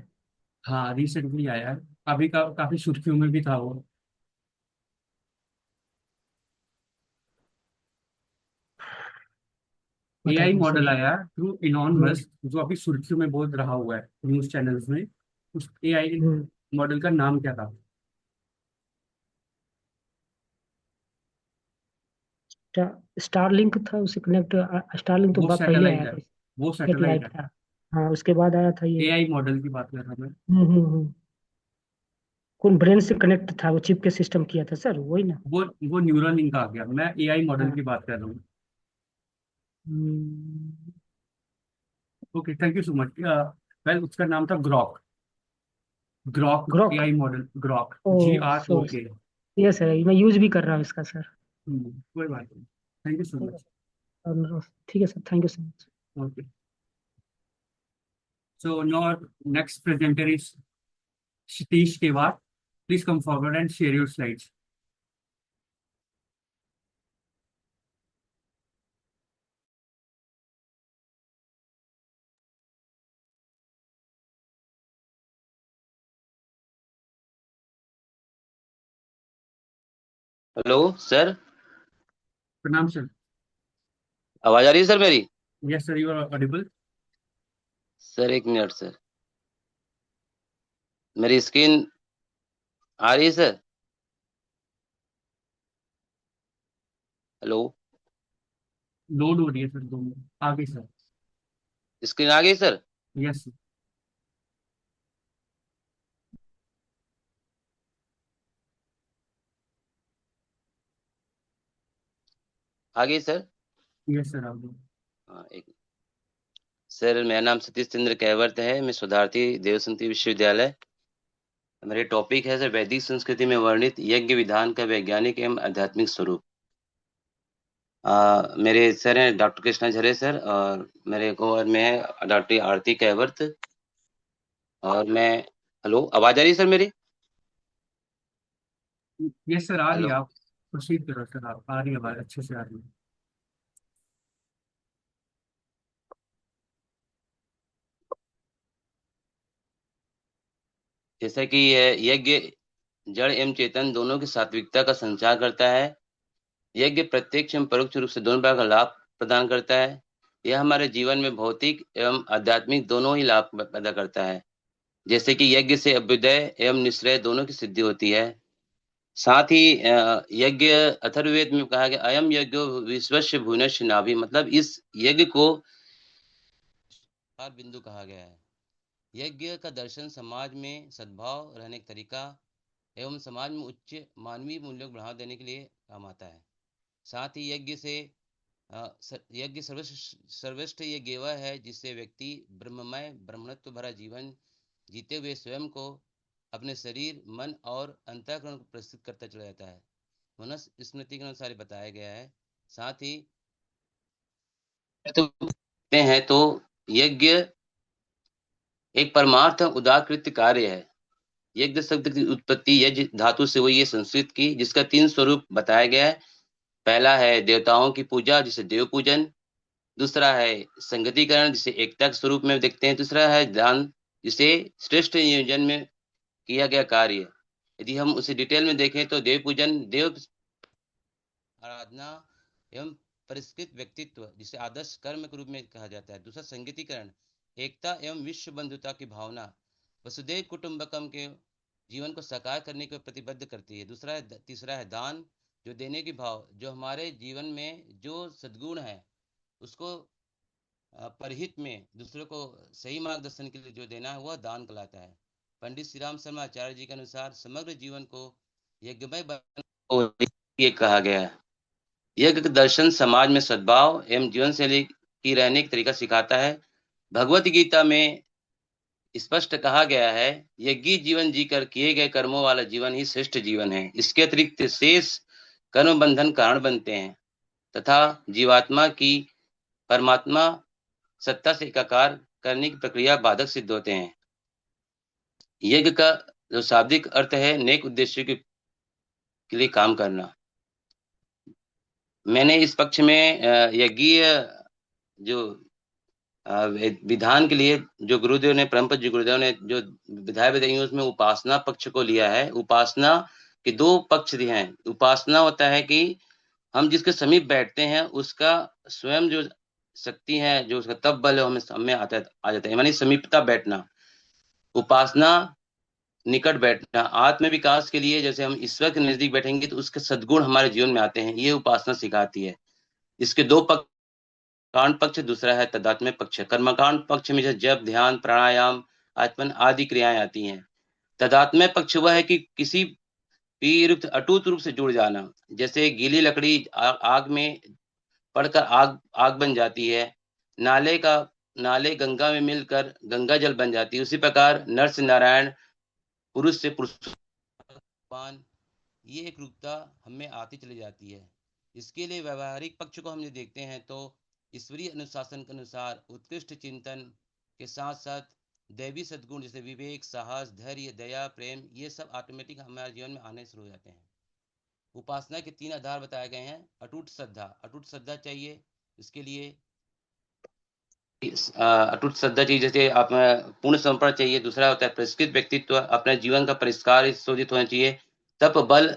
हाँ, रिसेंटली आया है, अभी काफी सुर्खियों में भी था वो। एआई बताइए मॉडल सर। आया थ्रू इलॉन हम्म मस्क जो अभी सुर्खियों में बहुत रहा हुआ है न्यूज चैनल्स में। उस एआई हम्म। मॉडल का नाम क्या था? स्टारलिंक था, उसे कनेक्ट। स्टारलिंक तो वो पहले सैटेलाइट आया है, था, वो सैटेलाइट सेटेलाइट है। था। हाँ, उसके बाद आया था ये। एआई मॉडल की बात कर रहा मैं। हम्म। कौन ब्रेन से कनेक्ट था, वो चिप के सिस्टम किया था सर, वही ना? वो न्यूरल लिंक आ गया, मैं एआई मॉडल हाँ। की बात कर रहा हूँ। Hmm, okay, thank you so much. Well, उसका नाम था Grok. Grok Grok. AI model, Grok, oh so GROK। Yes sir, मैं यूज भी कर रहा हूँ इसका सर। कोई बात नहीं, थैंक यू सो ठीक है मच। सर। ठीक है sir, thank you so much. Okay. So now next presenter is Satish Tewar. Please come forward and share your slides. Hello sir, Pranam sir. आवाज आ रही है सर मेरी? Yes sir, you are audible. Sir एक minute sir, मेरी screen आ रही है sir? Hello, load हो रही है सर, दोनों आगे सर. स्क्रीन आ गई सर? Yes sir. आ गई सर? Yes sir, आगे. हाँ एक सर, मेरा नाम सतीश चंद्र कैवर्त है, मैं शोधार्थी देवसंती विश्वविद्यालय। मेरे टॉपिक है सर वैदिक संस्कृति में वर्णित यज्ञ विधान का वैज्ञानिक एवं आध्यात्मिक स्वरूप। मेरे सर हैं डॉक्टर कृष्णा झरे सर, और मेरे को और मैं डॉक्टर आरती कैवर्त, और मैं हेलो, आवाज आ रही है सर मेरी? Yes sir, आ रही है. हेलो, आप प्रोसीड करो सर, आप आ रही है, आवाज अच्छे से आ रही है. जैसा कि यज्ञ जड़ एवं चेतन दोनों की सात्विकता का संचार करता है। यज्ञ प्रत्यक्ष एवं परोक्ष रूप से दोनों प्रकार का लाभ प्रदान करता है। यह हमारे जीवन में भौतिक एवं आध्यात्मिक दोनों ही लाभ पैदा करता है। जैसे कि यज्ञ से अभ्युदय एवं निश्रय दोनों की सिद्धि होती है। साथ ही यज्ञ अथर्ववेद में कहा गया अयम यज्ञ विश्वस्य भुवनस्य नाभि, मतलब इस यज्ञ को बिंदु कहा गया है। यज्ञ का दर्शन समाज में सद्भाव रहने का तरीका एवं समाज में उच्च मानवीय मूल्यों को बढ़ावा देने के लिए काम आता है। साथ ही यज्ञ से यज्ञ सर्वश्रेष्ठ यज्ञ वह है जिससे व्यक्ति ब्रह्ममय ब्रह्मत्व भरा जीवन जीते हुए स्वयं को, अपने शरीर, मन और अंतःकरण को प्रस्तुत करता चला जाता है। मनुस्मृति स्मृति के अनुसार बताया गया है। साथ ही तो यज्ञ एक परमार्थ उदाकृत कार्य है। यज्ञ शब्द की उत्पत्ति यज्ञ धातु से हुई है, संस्कृत की, जिसका 3 स्वरूप बताया गया है। पहला है देवताओं की पूजा, जिसे देव पूजन। दूसरा है संगतिकरण, जिसे एकता के स्वरूप में देखते हैं। तीसरा है दान, जिसे श्रेष्ठ नियोजन में किया गया कार्य। यदि हम उसे डिटेल में देखें तो देव पूजन, देव आराधना एवं परिष्कृत व्यक्तित्व, जिसे आदर्श कर्म के रूप में कहा जाता है। दूसरा संगतिकरण, एकता एवं विश्व बंधुता की भावना, वसुधैव कुटुंबकम के जीवन को साकार करने को प्रतिबद्ध करती है। तीसरा है दान, जो देने की भाव, जो हमारे जीवन में जो सद्गुण है उसको परहित में दूसरों को सही मार्गदर्शन के लिए जो देना है वह दान कहलाता है। पंडित श्री राम शर्मा आचार्य जी के अनुसार समग्र जीवन को यज्ञमय ये कहा गया है। यज्ञ दर्शन समाज में सद्भाव एवं जीवन शैली की रहने का तरीका सिखाता है। भगवत गीता में स्पष्ट कहा गया है, यज्ञी जीवन जीकर किए गए कर्मों वाला जीवन ही श्रेष्ठ जीवन है। इसके अतिरिक्त शेष कर्म बंधन कारण बनते हैं तथा जीवात्मा की परमात्मा सत्ता से एकाकार करने की प्रक्रिया बाधक सिद्ध होते हैं। यज्ञ का जो शाब्दिक अर्थ है नेक उद्देश्य के लिए काम करना। मैंने इस पक्ष में यज्ञीय जो विधान के लिए जो गुरुदेव ने, परम पूज्य गुरुदेव ने जो विधायक बताई उसमें उपासना पक्ष को लिया है। उपासना के 2 पक्ष दिए हैं। उपासना होता है कि हम जिसके समीप बैठते हैं उसका स्वयं जो शक्ति है, जो उसका तप बल है, हमें आ जाता है, यानी समीपता बैठना। उपासना निकट बैठना, आत्म विकास के लिए जैसे हम ईश्वर के नजदीक बैठेंगे तो उसके सद्गुण हमारे जीवन में आते हैं, ये उपासना सिखाती है। इसके 2 पक्ष, कांड पक्ष, दूसरा है तदात्म्य पक्ष। कर्मकांड पक्ष में जैसे जप, ध्यान, प्राणायाम, आचमन आदि क्रियाएं आती हैं। तदात्म्य पक्ष वह है कि किसी भी अटूट रूप से जुड़ जाना, जैसे गीली लकड़ी आग में पड़कर आग बन जाती है, नाले गंगा में मिलकर गंगा जल बन जाती है। उसी प्रकार नर से नारायण, पुरुष से पुरुष, ये एक रूपता हमें आती चली जाती है। इसके लिए व्यवहारिक पक्ष को हम देखते हैं तो ईश्वरीय अनुशासन के अनुसार उत्कृष्ट चिंतन के साथ साथ दैवी सद्गुण जैसे विवेक, साहस, धैर्य, दया, प्रेम, ये सब ऑटोमेटिक हमारे जीवन में आने शुरू हो जाते हैं। उपासना के 3 आधार बताए गए हैं। अटूट श्रद्धा चाहिए। इसके लिए अटूट श्रद्धा चाहिए, जैसे आप पूर्ण समर्पण चाहिए। दूसरा होता है परिष्कृत व्यक्तित्व, अपने जीवन का परिष्कार शोधित होना चाहिए। तप, बल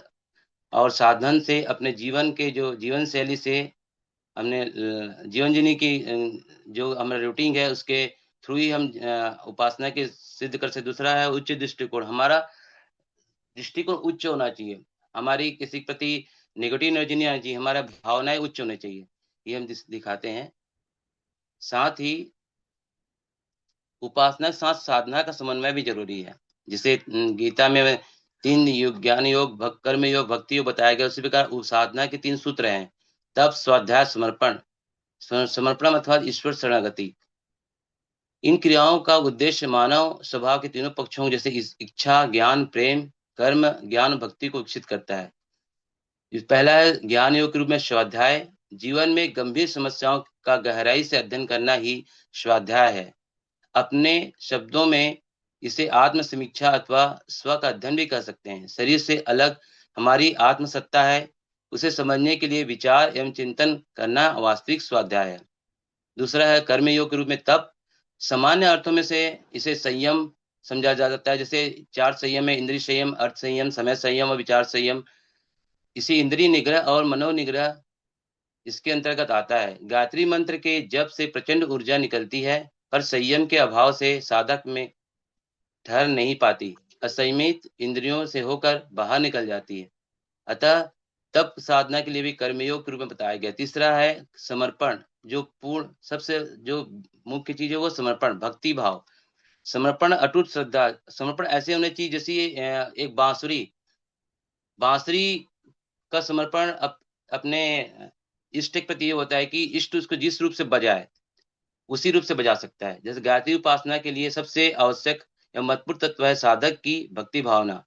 और साधन से अपने जीवन के जो जीवन शैली से हमने जीवन जीने की जो हमारा रूटीन है उसके थ्रू ही हम उपासना के सिद्ध कर सकते। दूसरा है उच्च दृष्टिकोण, हमारा दृष्टिकोण उच्च होना चाहिए। हमारी किसी के प्रति नेगेटिव एनर्जी नहीं आनी चाहिए, हमारा भावनाएं उच्च होनी चाहिए, ये हम दिखाते हैं। साथ ही उपासना के साथ साधना का समन्वय भी जरूरी है। जिसे गीता में 3 योग, ज्ञान योग, कर्म योग, भक्ति योग बताया गया, उसी प्रकार साधना के 3 सूत्र हैं। तप, स्वाध्याय, समर्पण। समर्पण अर्थात ईश्वर शरणागति। इन क्रियाओं का उद्देश्य मानव स्वभाव के तीनों पक्षों जैसे इच्छा, ज्ञान, प्रेम, कर्म, ज्ञान, भक्ति को विकसित करता है। पहला है ज्ञान योग के रूप में स्वाध्याय। जीवन में गंभीर समस्याओं का गहराई से अध्ययन करना ही स्वाध्याय है। अपने शब्दों में इसे आत्म समीक्षा अथवा स्व का अध्ययन भी कह सकते हैं। शरीर से अलग हमारी आत्मसत्ता है, उसे समझने के लिए विचार एवं चिंतन करना वास्तविक स्वाध्याय है। दूसरा है कर्म योग के रूप में तप। सामान्य अर्थों में से इसे संयम समझा जा सकता है। जैसे 4 संयम है, इंद्रिय संयम, अर्थ संयम, समय संयम और विचार संयम। इसी इंद्रिय निग्रह और मनोनिग्रह इसके अंतर्गत आता है। गायत्री मंत्र के जप से प्रचंड ऊर्जा निकलती है, पर संयम के अभाव से साधक में ठहर नहीं पाती, असंयमित इंद्रियों से होकर बाहर निकल जाती है। अतः तप साधना के लिए भी कर्मयोग के रूप में बताया गया। तीसरा है समर्पण, जो पूर्ण सबसे जो मुख्य चीज है वो समर्पण, भक्ति भाव। समर्पण, अटूट श्रद्धा। समर्पण ऐसे होने चाहिए जैसे एक बांसुरी का समर्पण अपने इष्ट के प्रति ये होता है कि इष्ट उसको जिस रूप से बजाए उसी रूप से बजा सकता है। जैसे गायत्री उपासना के लिए सबसे आवश्यक या महत्वपूर्ण तत्व है साधक की भक्ति भावना।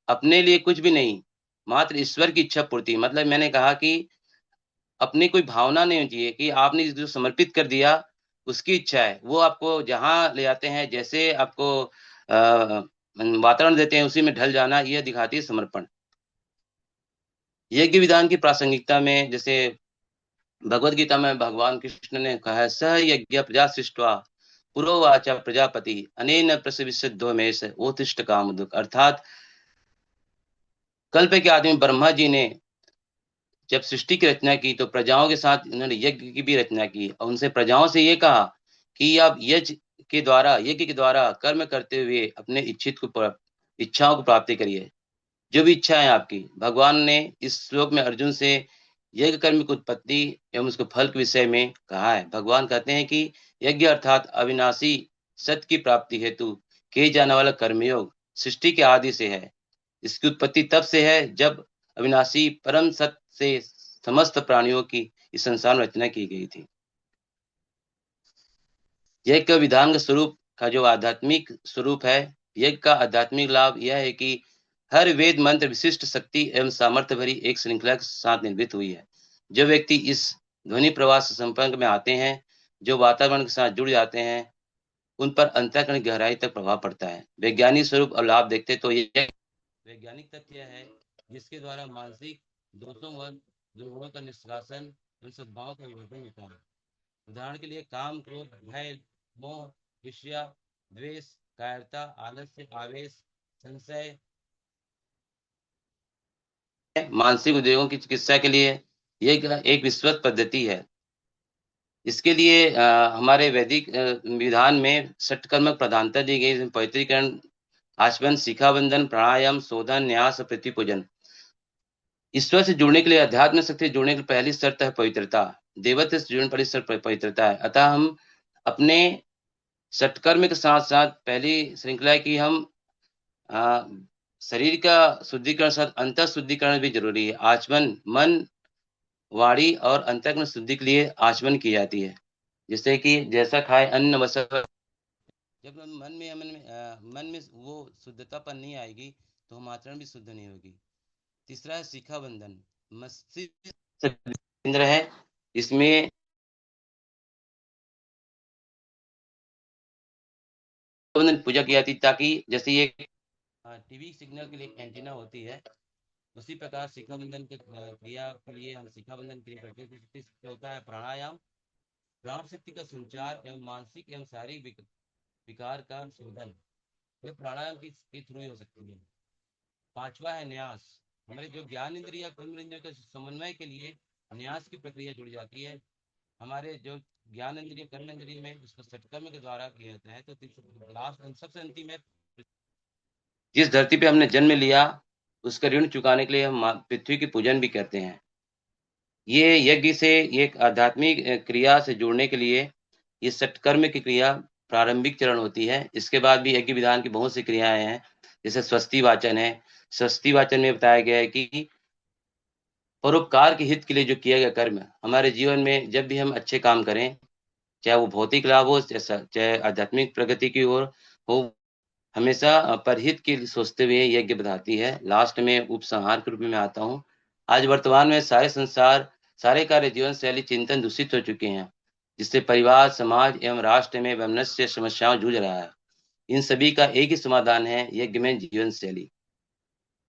अपने लिए कुछ भी नहीं, मात्र ईश्वर की इच्छा पूर्ति। मतलब मैंने कहा कि अपनी कोई भावना नहीं होनी चाहिए कि आपने जो समर्पित कर दिया उसकी इच्छा है, वो आपको जहां ले जाते हैं, जैसे आपको वातावरण देते हैं उसी में ढल जाना, यह दिखाती है समर्पण। यज्ञ विधान की प्रासंगिकता में जैसे भगवत गीता में भगवान कृष्ण ने कहा है, स यज्ञ प्रजा सृष्ट्वा पुरोवाच प्रजापति अनेन प्रसविष्यद्धो मेष ओतिष्ठ कामदुक। अर्थात कल्प के आदमी ब्रह्मा जी ने जब सृष्टि की रचना की तो प्रजाओं के साथ उन्होंने यज्ञ की भी रचना की और उनसे प्रजाओं से ये कहा कि आप यज्ञ के द्वारा कर्म करते हुए अपने इच्छाओं को प्राप्ति करिए, जो भी इच्छा है आपकी। भगवान ने इस श्लोक में अर्जुन से यज्ञ कर्म की उत्पत्ति एवं उसके फल के विषय में कहा है। भगवान कहते हैं कि यज्ञ अर्थात अविनाशी सत्य की प्राप्ति हेतु किए जाने वाला कर्मयोग सृष्टि के आदि से है। इसकी उत्पत्ति तब से है जब अविनाशी परम सत्य से समस्त प्राणियों की इस संसार में रचना की गई थी। यज्ञ का विधान का स्वरूप का जो आध्यात्मिक स्वरूप है, यज्ञ का आध्यात्मिक लाभ यह है कि हर वेद मंत्र विशिष्ट शक्ति एवं सामर्थ्य भरी एक श्रृंखला के साथ निर्मित हुई है। जो व्यक्ति इस ध्वनि प्रवाह से संपर्क में आते हैं, जो वातावरण के साथ जुड़ जाते हैं, उन पर अंतःकरण गहराई तक प्रभाव पड़ता है। वैज्ञानिक स्वरूप और लाभ देखते तो यह वैज्ञानिक तथ्य है जिसके द्वारा मानसिक दोषों व दुर्गुणों का निष्कासन एवं सद्भाव का विवर्धन होता है। उदाहरण के लिए काम, क्रोध, भय, मोह, ईर्ष्या, द्वेष, कायरता, आलस्य, आवेश, संशय मानसिक उद्वेगों की चिकित्सा के लिए यह एक विस्तृत पद्धति है। इसके लिए हमारे वैदिक विधान में षटकर्म प्रधानता दी गई। पवित्रीकरण, आचमन, शिखाबंधन, प्राणायाम, शोधन, न्यास, पृथ्वी पूजन। ईश्वर से जुड़ने के लिए, अध्यात्म शक्ति से जुड़ने की पहली शर्त है पवित्रता। देवत्व से जुड़ने पहली शर्त पवित्रता है। अतः हम अपने षटकर्म के साथ साथ पहली श्रृंखला है कि हम शरीर का शुद्धिकरण साथ अंतर शुद्धिकरण भी जरूरी है। आचमन, मन, वाणी और अंतःकरण शुद्धि के लिए आचमन की जाती है। जैसे कि जैसा खाए अन्न वस्त्र, जब मन में वो शुद्धतापन नहीं आएगी तो हम आचरण भी शुद्ध नहीं होगी। तीसरा है शिखाबंधन। मस्तिष्क केंद्र है, इसमें बंधन पूजा की जाती, ताकि जैसे ये टीवी सिग्नल के लिए एंटीना होती है, उसी प्रकार शिखा बंधन के क्रिया के लिए हम शिखा बंधन क्रिया करते हैं। जिससे होता है प्राणायाम, प्राण शक्ति का संचार एवं मानसिक एवं शारीरिक विकार का शोधन, ये प्राणायाम के थ्रू ही हो सकती है। पांचवा है न्यास। हमारे जो ज्ञान इंद्रिय कर्म इंद्रिय के समन्वय के लिए न्यास की प्रक्रिया जुड़ी जाती है। हमारे जो ज्ञान इंद्रिय कर्म इंद्रिय में उसको सटकर्म के द्वारा किया जाता है। तो लास्ट सबसे अंतिम है, जिस धरती पे हमने जन्म लिया उसका ऋण चुकाने के लिए हम पृथ्वी की पूजन भी करते हैं। ये यज्ञ से एक आध्यात्मिक क्रिया से जुड़ने के लिए ये सटकर्म की क्रिया प्रारंभिक चरण होती है। इसके बाद भी यज्ञ विधान की बहुत सी क्रियाएं हैं, जैसे स्वस्ति वाचन है। स्वस्ति वाचन में बताया गया है कि परोपकार के हित के लिए जो किया गया कर्म, हमारे जीवन में जब भी हम अच्छे काम करें, चाहे वो भौतिक लाभ हो चाहे आध्यात्मिक प्रगति की ओर हो, हमेशा परहित के लिए सोचते हुए यज्ञ बताती है। लास्ट में उपसंहार के रूप में आता हूँ। आज वर्तमान में सारे संसार, सारे कार्य जीवन शैली चिंतन दूषित हो चुके हैं, जिससे परिवार, समाज एवं राष्ट्र में वैमनस्य समस्याओं जूझ रहा है। इन सभी का एक ही समाधान है, यज्ञ में जीवन शैली।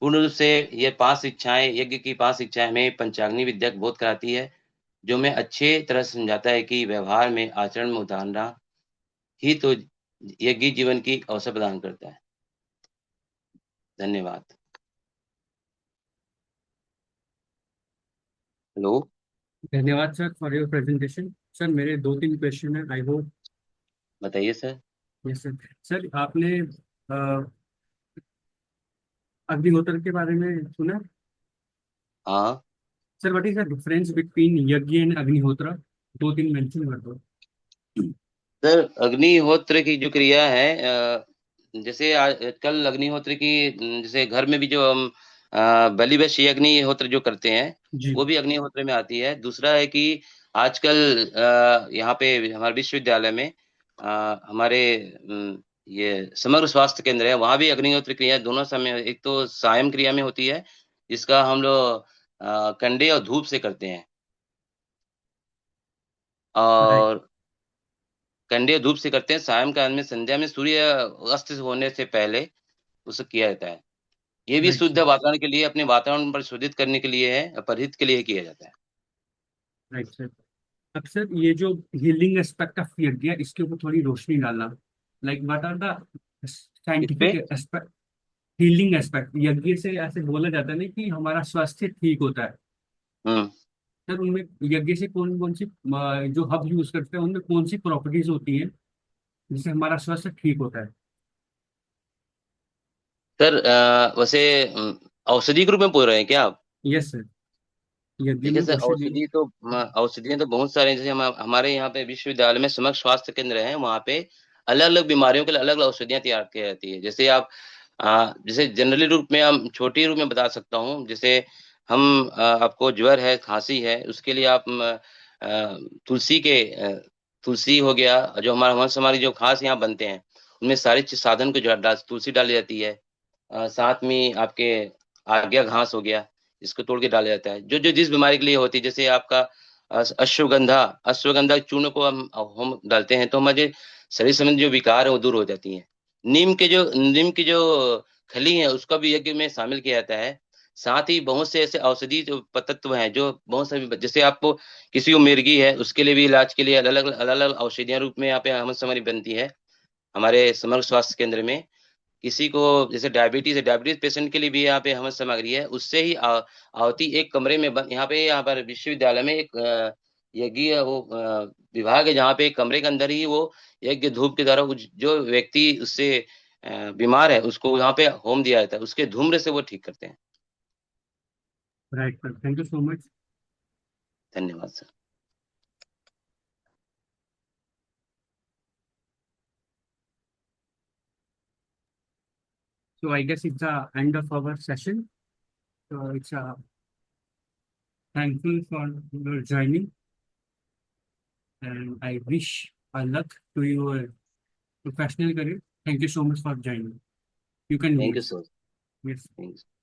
पूर्ण रूप से ये 5 शिक्षाएं, यज्ञ की 5 शिक्षाएं हमें पंचाग्नि विद्या को बोध कराती है, जो हमें अच्छे तरह से समझाता है कि व्यवहार में, आचरण में उतारना ही तो यज्ञ जीवन की अवसर प्रदान करता है। धन्यवाद। हेलो, धन्यवाद sir for your presentation. Sir मेरे 2-3 क्वेश्चन है, आई होप। बताइए सर। Yes sir. सर आपने अग्निहोत्र के बारे में सुना? हाँ sir what is the difference between यज्ञ एंड अग्निहोत्र? 2-3 मेंशन कर दो। सर, अग्निहोत्र की जो क्रिया है, जैसे कल अग्निहोत्र की, जैसे घर में भी जो हम बलि अग्निहोत्र जो करते हैं, जी। वो भी अग्निहोत्र में आती है। दूसरा है कि आजकल यहाँ पे हमारे विश्वविद्यालय में हमारे ये समग्र स्वास्थ्य केंद्र है, वहाँ भी अग्निहोत्र क्रिया दोनों समय, एक तो सायं क्रिया में होती है, जिसका हम लोग कंडे और धूप से करते हैं, राइट। और कंडे धूप से करते हैं। सायंकाल में, संध्या में, सूर्य अस्त होने से पहले उसे किया जाता है। ये भी राइट शुद्ध सर। वातावरण के लिए, अपने वातावरण पर शोधित करने के लिए है, परहित के लिए किया जाता है। Right sir. अब सर ये जो हीलिंग एस्पेक्ट ऑफ यज्ञ है, इसके ऊपर थोड़ी रोशनी डालना। लाइक व्हाट आर द इस पे साइंटिफिक एस्पेक्ट, हीलिंग एस्पेक्ट? यज्ञ से ऐसे बोला जाता है ना कि हमारा स्वास्थ्य ठीक होता है। हम्म सर उनमें यज्ञ से कौन कौन सी जो हब यूज करते हैं उनमें कौन सी प्रॉपर्टीज होती हैं जिससे हमारा स्वास्थ्य ठीक होता है? सर, वैसे औषधि के रूप में बोल रहे हैं क्या आप? Yes sir. यज्ञ देखिए में सर, औषधि। औषधियाँ तो बहुत सारे हैं। जैसे हमारे यहाँ पे विश्वविद्यालय में समग्र स्वास्थ्य केंद्र है, वहाँ पे अलग अलग बीमारियों के लिए अलग अलग औषधियाँ तैयार की जाती है। जैसे आप जैसे जनरली रूप में, हम छोटे रूप में बता सकता हूँ। जैसे हम आपको ज्वर है, खांसी है, उसके लिए आप तुलसी के तुलसी हो गया, जो हमारी जो खास यहाँ बनते हैं, उनमें सारे चीज साधन को तुलसी डाली जाती है। साथ में आपके आज्ञा घास हो गया, इसको तोड़ के डाला जाता है, जो जो जिस बीमारी के लिए होती है। जैसे आपका अश्वगंधा, अश्वगंधा चूर्ण को हम डालते हैं तो हमारे शरीर संबंधी जो विकार है वो दूर हो जाती है। नीम की जो खली है, उसका भी यज्ञ में शामिल किया जाता है। साथ ही बहुत से ऐसे औषधि जो तत्व हैं, जो बहुत सारी, जैसे आपको किसी को मिर्गी है, उसके लिए भी इलाज के लिए अलग अलग औषधियां रूप में यहाँ पे हमारी बनती है हमारे समग्र स्वास्थ्य केंद्र में। किसी को जैसे डायबिटीज है, डायबिटीज पेशेंट के लिए भी यहाँ पे हमें सामग्री है, उससे ही आवती एक कमरे में यहाँ पर विश्वविद्यालय में एक यज्ञ वो विभाग है, जहाँ पे एक कमरे के अंदर ही वो यज्ञ धूप के द्वारा जो व्यक्ति उससे बीमार है, उसको यहाँ पे होम दिया जाता है, उसके धूम्र से वो ठीक करते हैं। Right sir, thank you so much. धन्यवाद sir. So I guess it's the end of our session. So it's thankful for your joining, and I wish luck to your professional career. Thank you so much for joining. You can thank leave. You sir. Yes. Thank you.